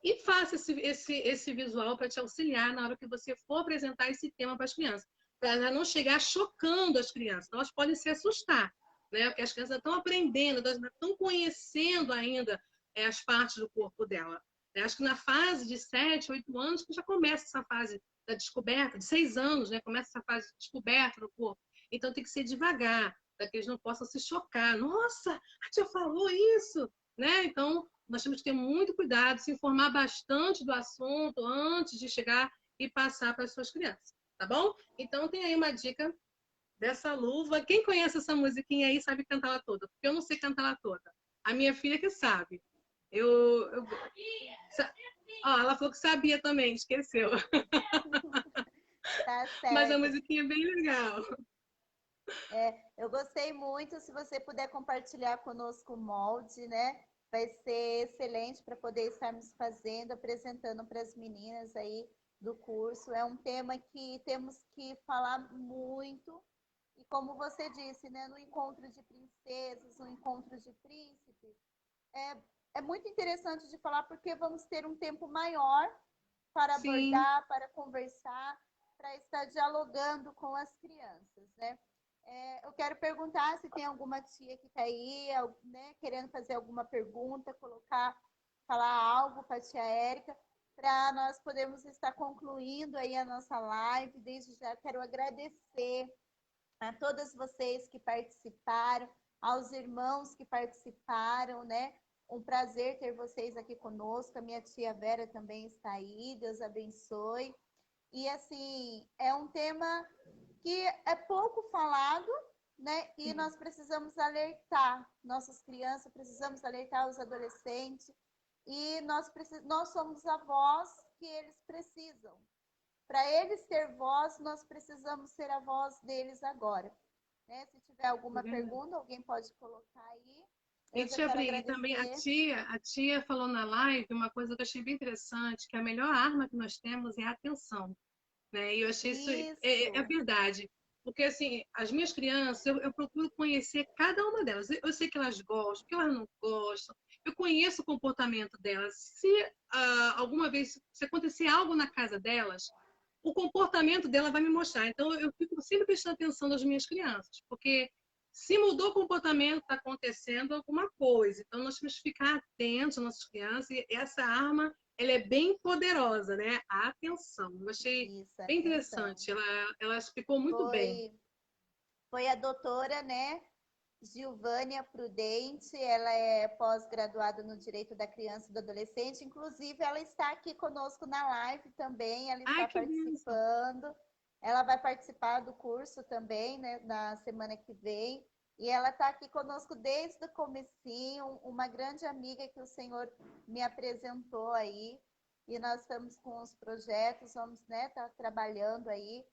S2: e faça esse visual para te auxiliar na hora que você for apresentar esse tema para as crianças, para não chegar chocando as crianças. Elas podem se assustar, né? Porque as crianças estão aprendendo, elas estão conhecendo ainda as partes do corpo dela. Acho que na fase de 7, 8 anos que já começa essa fase da descoberta, de 6 anos, né? Começa essa fase de descoberta do corpo. Então tem que ser devagar, para que eles não possam se chocar. Nossa, a tia falou isso, né? Então nós temos que ter muito cuidado, se informar bastante do assunto antes de chegar e passar para as suas crianças, tá bom? Então tem aí uma dica dessa luva. Quem conhece essa musiquinha aí sabe cantá-la toda, porque eu não sei cantá-la toda. A minha filha que sabe. Eu... Ó, ela falou que sabia também, esqueceu.
S1: Tá
S2: Mas a
S1: certo.
S2: musiquinha é bem legal.
S1: Eu gostei muito. Se você puder compartilhar conosco o molde, né? Vai ser excelente para poder estarmos fazendo, apresentando para as meninas aí do curso. É um tema que temos que falar muito. E como você disse, né? No encontro de princesas, no encontro de príncipes, é, é muito interessante de falar porque vamos ter um tempo maior para
S2: Sim.
S1: abordar, para conversar, para estar dialogando com as crianças, né? Eu quero perguntar se tem alguma tia que está aí, né, querendo fazer alguma pergunta, falar algo para a tia Érica, para nós podermos estar concluindo aí a nossa live. Desde já quero agradecer a todas vocês que participaram, aos irmãos que participaram, né? Um prazer ter vocês aqui conosco. A minha tia Vera também está aí. Deus abençoe. E assim, é um tema que é pouco falado, né? E nós precisamos alertar nossas crianças, precisamos alertar os adolescentes. E nós somos a voz que eles precisam. Para eles ter voz, nós precisamos ser a voz deles agora. Né? Se tiver alguma pergunta, alguém pode colocar aí. Eu
S2: E
S1: já
S2: tia
S1: quero
S2: Bri, também
S1: agradecer.
S2: a tia falou na live uma coisa que eu achei bem interessante, que a melhor arma que nós temos é a atenção, né? E eu achei isso é
S1: Isso.
S2: verdade, porque assim as minhas crianças eu procuro conhecer cada uma delas. Eu sei que elas gostam, que elas não gostam. Eu conheço o comportamento delas. Se alguma vez se acontecer algo na casa delas, o comportamento dela vai me mostrar. Então eu fico sempre prestando atenção nas minhas crianças, porque se mudou o comportamento, está acontecendo alguma coisa. Então, nós temos que ficar atentos às nossas crianças. E essa arma, ela é bem poderosa, né? A atenção. Eu achei
S1: Isso,
S2: bem
S1: atenção.
S2: interessante. Ela explicou muito bem.
S1: Foi, foi a doutora, né? Gilvânia Prudente, ela é pós-graduada no Direito da Criança e do Adolescente, inclusive ela está aqui conosco na live também, ela
S2: Ai,
S1: está
S2: que bênção.
S1: participando, ela vai participar do curso também, né, na semana que vem, e ela está aqui conosco desde o comecinho, uma grande amiga que o Senhor me apresentou aí, e nós estamos com os projetos, vamos, né, tá trabalhando aí,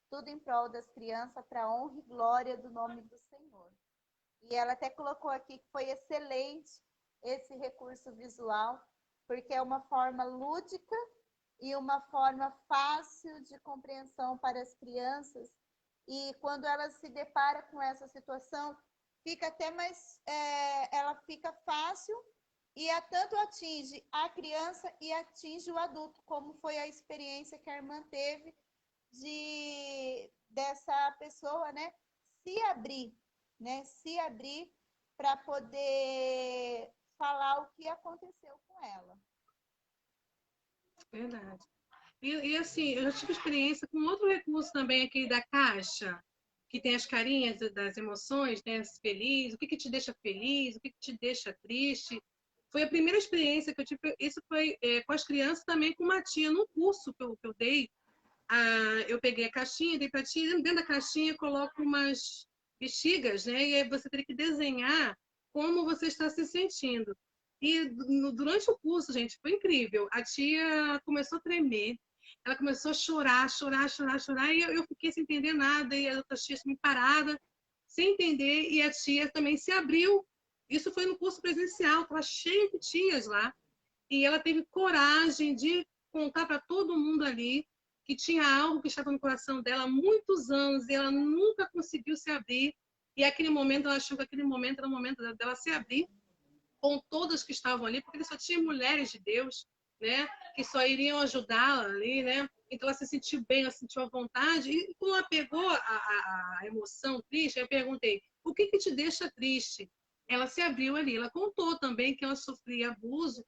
S1: tudo em prol das crianças, para a honra e glória do nome do Senhor. E ela até colocou aqui que foi excelente esse recurso visual, porque é uma forma lúdica e uma forma fácil de compreensão para as crianças. E quando ela se depara com essa situação, fica até mais, ela fica fácil e tanto atinge a criança e atinge o adulto, como foi a experiência que a irmã teve dessa pessoa, né, se abrir, né, se abrir para poder falar o que aconteceu com ela.
S2: Verdade. E assim, eu já tive experiência com outro recurso também, aquele da caixa, que tem as carinhas das emoções, né? Feliz, o que te deixa feliz, o que te deixa triste. Foi a primeira experiência que eu tive, isso foi com as crianças também, com uma tia, num curso que eu dei. Eu peguei a caixinha, dei para a tia, dentro da caixinha eu coloco umas bexigas, né? E aí você tem que desenhar como você está se sentindo. E durante o curso, gente, foi incrível. A tia começou a tremer, ela começou a chorar, chorar, chorar, chorar, e eu fiquei sem entender nada, e as outras tias me pararam, sem entender, e a tia também se abriu. Isso foi no curso presencial, estava cheio de tias lá, e ela teve coragem de contar para todo mundo ali que tinha algo que estava no coração dela há muitos anos, e ela nunca conseguiu se abrir, e aquele momento, ela achou que aquele momento era o momento dela se abrir, com todas que estavam ali, porque ele só tinha mulheres de Deus, né, que só iriam ajudá-la ali, né? Então ela se sentiu bem, ela sentiu à vontade. E quando ela pegou a emoção triste, eu perguntei: o que te deixa triste? Ela se abriu ali. Ela contou também que ela sofria abuso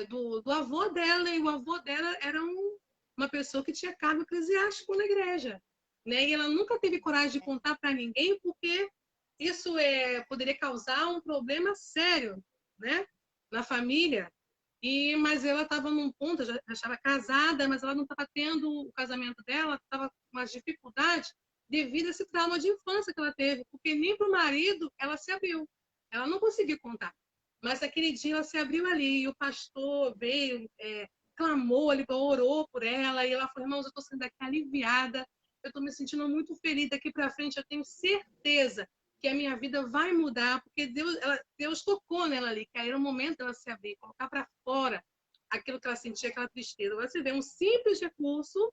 S2: do avô dela, e o avô dela era uma pessoa que tinha cargo eclesiástico na igreja, né? E ela nunca teve coragem de contar para ninguém, porque isso poderia causar um problema sério, né, na família. Mas ela estava num ponto, já estava casada, mas ela não estava tendo o casamento dela, estava com umas dificuldades devido a esse trauma de infância que ela teve, porque nem para o marido ela se abriu, ela não conseguiu contar. Mas aquele dia ela se abriu ali, e o pastor veio, clamou, ele orou por ela, e ela falou: irmãos, eu estou sendo aqui aliviada, eu estou me sentindo muito feliz, daqui para frente eu tenho certeza que a minha vida vai mudar, porque Deus tocou nela ali, que aí era o momento dela se abrir, colocar para fora aquilo que ela sentia, aquela tristeza. Agora você vê, um simples recurso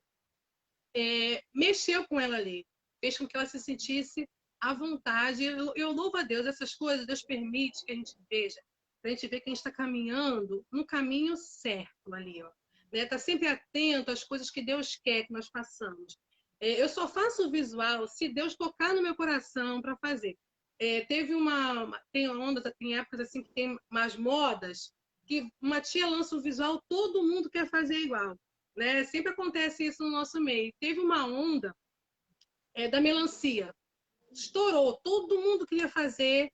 S2: mexeu com ela ali, fez com que ela se sentisse à vontade. Eu louvo a Deus, essas coisas Deus permite que a gente veja, para a gente ver que a gente está caminhando no caminho certo ali, ó. Né? Tá sempre atento às coisas que Deus quer que nós façamos. Eu só faço o visual se Deus tocar no meu coração para fazer. Tem épocas assim que tem umas modas que uma tia lança o visual, todo mundo quer fazer igual, né? Sempre acontece isso no nosso meio. Teve uma onda da melancia, estourou, todo mundo queria fazer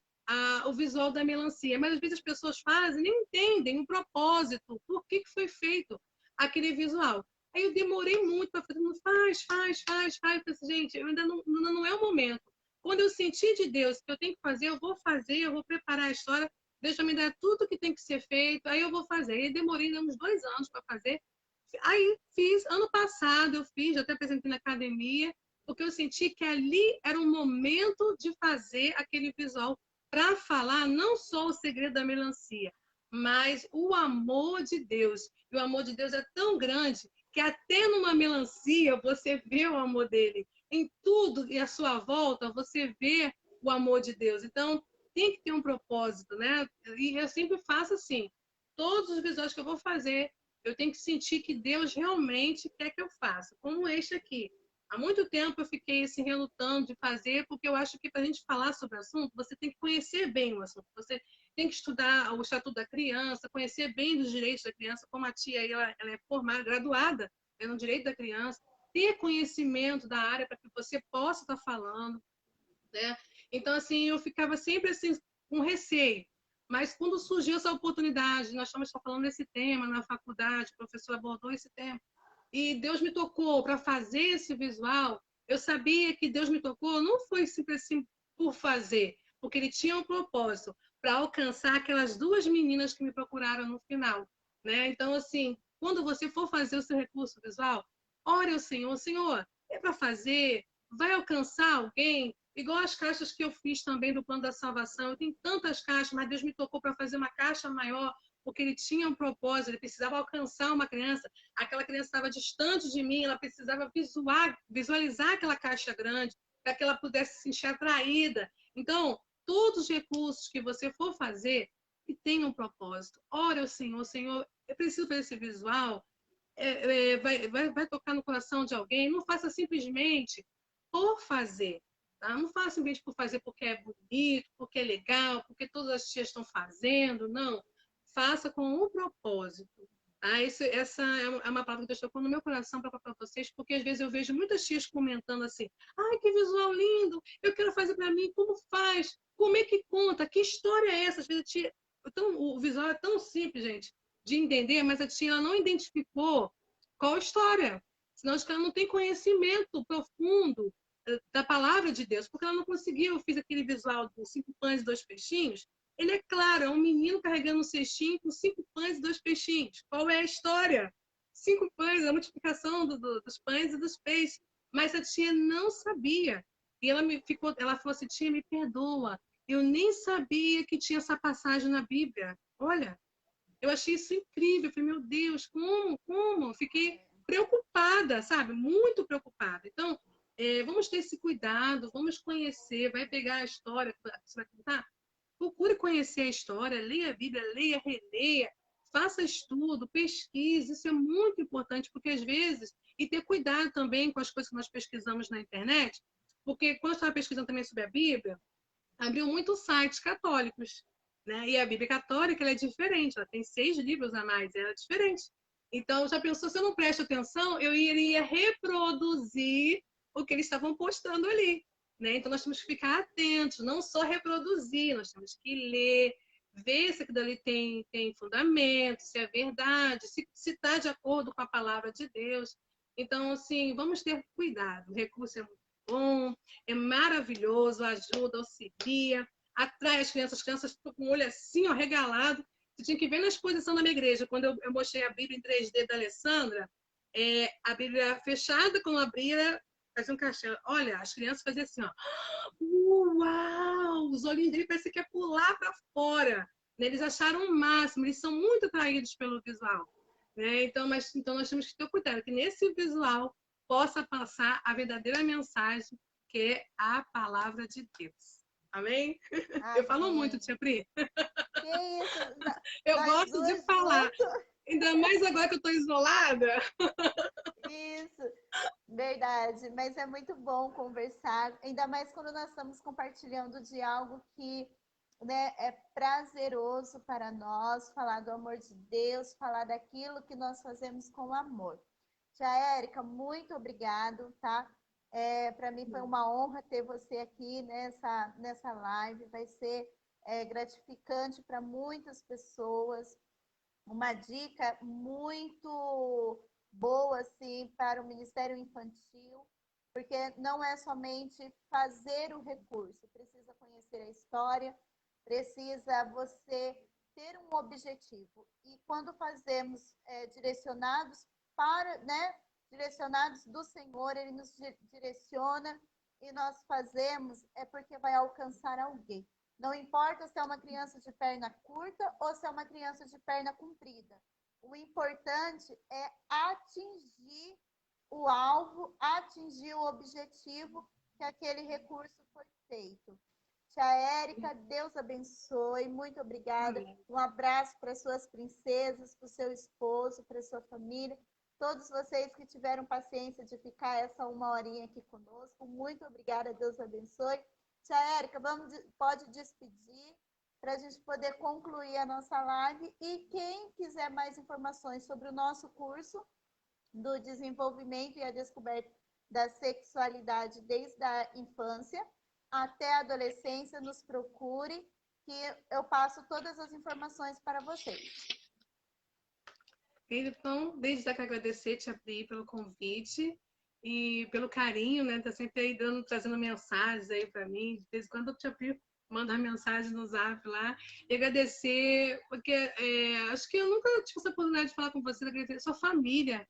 S2: o visual da melancia, mas às vezes as pessoas fazem, nem entendem o propósito, por que foi feito aquele visual. Aí eu demorei muito para fazer, faz. Eu pensei, gente, não é o momento. Quando eu sentir de Deus que eu tenho que fazer, eu vou fazer, eu vou preparar a história, deixa me dar tudo que tem que ser feito, aí eu vou fazer. Aí demorei uns 2 anos para fazer. Aí fiz, ano passado eu fiz, até apresentei na academia, porque eu senti que ali era um momento de fazer aquele visual para falar não só o segredo da melancia, mas o amor de Deus. E o amor de Deus é tão grande que até numa melancia você vê o amor dele. Em tudo e à sua volta você vê o amor de Deus. Então tem que ter um propósito, né? E eu sempre faço assim. Todos os visuais que eu vou fazer, eu tenho que sentir que Deus realmente quer que eu faça. Como este aqui. Há muito tempo eu fiquei assim, relutando de fazer, porque eu acho que para a gente falar sobre o assunto, você tem que conhecer bem o assunto. Você tem que estudar o Estatuto da Criança, conhecer bem dos direitos da criança, como a tia ela é formada, graduada no direito da criança, ter conhecimento da área para que você possa estar falando. né? Então, assim, eu ficava sempre assim, com receio. Mas quando surgiu essa oportunidade, nós estamos falando desse tema na faculdade, o professor abordou esse tema, e Deus me tocou para fazer esse visual, eu sabia que Deus me tocou, não foi simples assim por fazer, porque ele tinha um propósito para alcançar aquelas duas meninas que me procuraram no final, né? Então, assim, quando você for fazer o seu recurso visual, ore ao Senhor, Senhor, é para fazer, vai alcançar alguém, igual as caixas que eu fiz também do plano da salvação. Eu tenho tantas caixas, mas Deus me tocou para fazer uma caixa maior, porque ele tinha um propósito, ele precisava alcançar uma criança. Aquela criança estava distante de mim, ela precisava visualizar aquela caixa grande, para que ela pudesse se sentir atraída. Então, todos os recursos que você for fazer, que tenham um propósito. Ora ao Senhor, Senhor, eu preciso fazer esse visual, vai tocar no coração de alguém, não faça simplesmente por fazer. Tá? Não faça simplesmente por fazer porque é bonito, porque é legal, porque todas as tias estão fazendo, não. Faça com um propósito. Tá? Essa é uma palavra que Deus tocou no meu coração para vocês, porque às vezes eu vejo muitas tias comentando assim: ai, que visual lindo, eu quero fazer para mim, como faz? Como é que conta? Que história é essa? Às vezes a tia, o visual é tão simples, gente, de entender, mas a tia ela não identificou qual a história. Senão acho que ela não tem conhecimento profundo da palavra de Deus, porque ela não conseguiu. Eu fiz aquele visual dos 5 pães e 2 peixinhos. Ele é claro, é um menino carregando um cestinho com 5 pães e 2 peixinhos. Qual é a história? 5 pães, a multiplicação dos pães e dos peixes. Mas a tia não sabia. E ela falou assim: tia, me perdoa. Eu nem sabia que tinha essa passagem na Bíblia. Olha, eu achei isso incrível. Eu falei, meu Deus, como? Como? Fiquei preocupada, sabe? Muito preocupada. Então, vamos ter esse cuidado, vamos conhecer, vai pegar a história que você vai contar, procure conhecer a história, leia a Bíblia, leia, releia, faça estudo, pesquise, isso é muito importante, porque às vezes, e ter cuidado também com as coisas que nós pesquisamos na internet, porque quando eu estava pesquisando também sobre a Bíblia, abriu muitos sites católicos, né? E a Bíblia católica ela é diferente, ela tem 6 livros a mais, ela é diferente. Então, já pensou, se eu não presto atenção, eu iria reproduzir o que eles estavam postando ali. Né? Então, nós temos que ficar atentos, não só reproduzir, nós temos que ler, ver se aquilo ali tem fundamento, se é verdade, se está de acordo com a palavra de Deus. Então, assim, vamos ter cuidado. O recurso é muito bom, é maravilhoso, ajuda, auxilia, atrai as crianças ficam com o olho assim, ó, regalado. Você tinha que ver na exposição da minha igreja, quando eu mostrei a Bíblia em 3D da Alessandra, a Bíblia fechada, quando abria, fazia um cachê. Olha, as crianças faziam assim, ó. Uau! Os olhinhos dele parecem que ia pular para fora. Né? Eles acharam o máximo, eles são muito atraídos pelo visual. Né? Então nós temos que ter cuidado que nesse visual possa passar a verdadeira mensagem, que é a palavra de Deus. Amém? Eu falo muito,
S1: Amém.
S2: Tia Pri.
S1: Que isso?
S2: Eu
S1: Nós
S2: gosto de
S1: duas
S2: falar.
S1: juntas.
S2: Ainda mais agora que eu estou isolada.
S1: Isso, verdade. Mas é muito bom conversar, ainda mais quando nós estamos compartilhando de algo que, né, é prazeroso para nós, falar do amor de Deus, falar daquilo que nós fazemos com amor. Tia Érica, muito obrigado, tá? Para mim foi uma honra ter você aqui nessa live. Vai ser gratificante para muitas pessoas. Uma dica muito boa assim para o Ministério Infantil, porque não é somente fazer o recurso, precisa conhecer a história, precisa você ter um objetivo. E quando fazemos direcionados para, né, direcionados do Senhor, Ele nos direciona e nós fazemos é porque vai alcançar alguém. Não importa se é uma criança de perna curta ou se é uma criança de perna comprida. O importante é atingir o alvo, atingir o objetivo que aquele recurso foi feito. Tia Érica, Deus abençoe, muito obrigada.
S2: Amém.
S1: Um abraço para suas princesas, para o seu esposo, para sua família. Todos vocês que tiveram paciência de ficar essa uma horinha aqui conosco, muito obrigada, Deus abençoe. Tia Érica, pode despedir para a gente poder concluir a nossa live. E quem quiser mais informações sobre o nosso curso do desenvolvimento e a descoberta da sexualidade desde a infância, até a adolescência, nos procure, que eu passo todas as informações para vocês.
S2: Então, desde já que agradecer, Tia Pri, pelo convite e pelo carinho, né? Tá sempre aí trazendo mensagens aí para mim. De vez em quando a Tia Pri manda mensagem no Zap lá. E agradecer, porque acho que eu nunca tive essa oportunidade de falar com você, agradecer a sua família,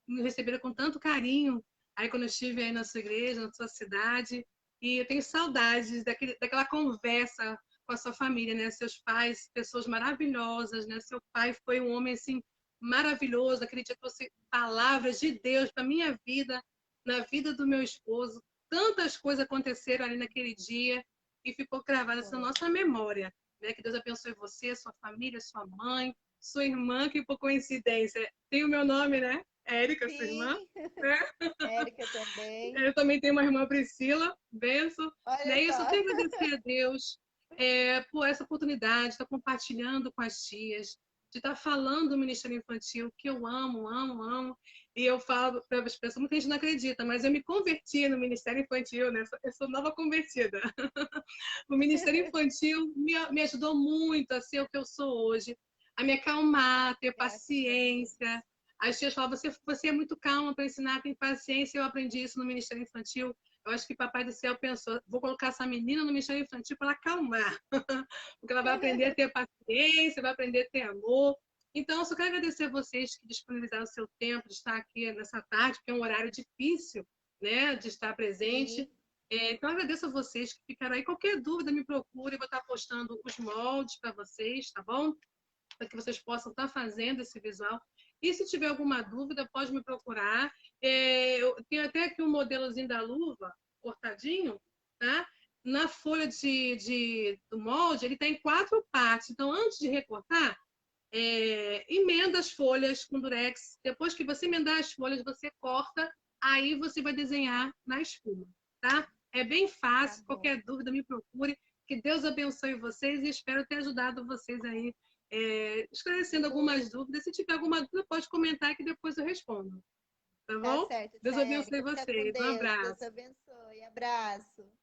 S2: me receberam com tanto carinho. Aí quando eu estive aí na sua igreja, na sua cidade, e eu tenho saudades daquela conversa com a sua família, né? Seus pais, pessoas maravilhosas, né? Seu pai foi um homem assim maravilhoso, aquele dia trouxe palavras de Deus para minha vida, na vida do meu esposo. Tantas coisas aconteceram ali naquele dia e ficou gravada essa nossa memória. Né? Que Deus abençoe você, sua família, sua mãe, sua irmã, que por coincidência tem o meu nome, né? Érica, sua irmã.
S1: Sim,
S2: Né?
S1: Érica também.
S2: Eu também tenho uma irmã Priscila, benção.
S1: Olha
S2: Né? E eu só
S1: só.
S2: tenho a agradecer a Deus por essa oportunidade de estar compartilhando com as tias, de estar falando do Ministério Infantil, que eu amo, amo, amo. E eu falo para as pessoas, muita gente não acredita, mas eu me converti no Ministério Infantil, né? Eu sou nova convertida. O Ministério Infantil me ajudou muito a ser o que eu sou hoje, a me acalmar, ter
S1: Graças a
S2: paciência.
S1: Deus.
S2: As tias falam, você é muito calma para ensinar, tem paciência. Eu aprendi isso no Ministério Infantil. Eu acho que Papai do Céu pensou, vou colocar essa menina no Ministério Infantil para acalmar. Porque ela vai aprender a ter paciência, vai aprender a ter amor. Então, eu só quero agradecer a vocês que disponibilizaram o seu tempo de estar aqui nessa tarde, que é um horário difícil, né, de estar presente.
S1: Sim,
S2: Então, agradeço a vocês que ficaram aí. Qualquer dúvida, me procure. Eu vou estar postando os moldes para vocês, tá bom? Para que vocês possam estar fazendo esse visual. E se tiver alguma dúvida, pode me procurar. Eu tenho até aqui um modelozinho da luva, cortadinho, tá? Na folha do molde, ele está em 4 partes. Então, antes de recortar, emenda as folhas com durex. Depois que você emendar as folhas, você corta, aí você vai desenhar na espuma, tá? É bem
S1: tá
S2: fácil,
S1: bom.
S2: qualquer dúvida me procure. Que Deus abençoe vocês e espero ter ajudado vocês aí, esclarecendo algumas
S1: Muito.
S2: dúvidas. Se tiver alguma dúvida, pode comentar que depois eu respondo, tá
S1: Tá
S2: bom?
S1: certo,
S2: Deus
S1: tia
S2: abençoe
S1: Érica. Fica com
S2: vocês. Um
S1: Deus. Deus
S2: abraço.
S1: abençoe. Abraço.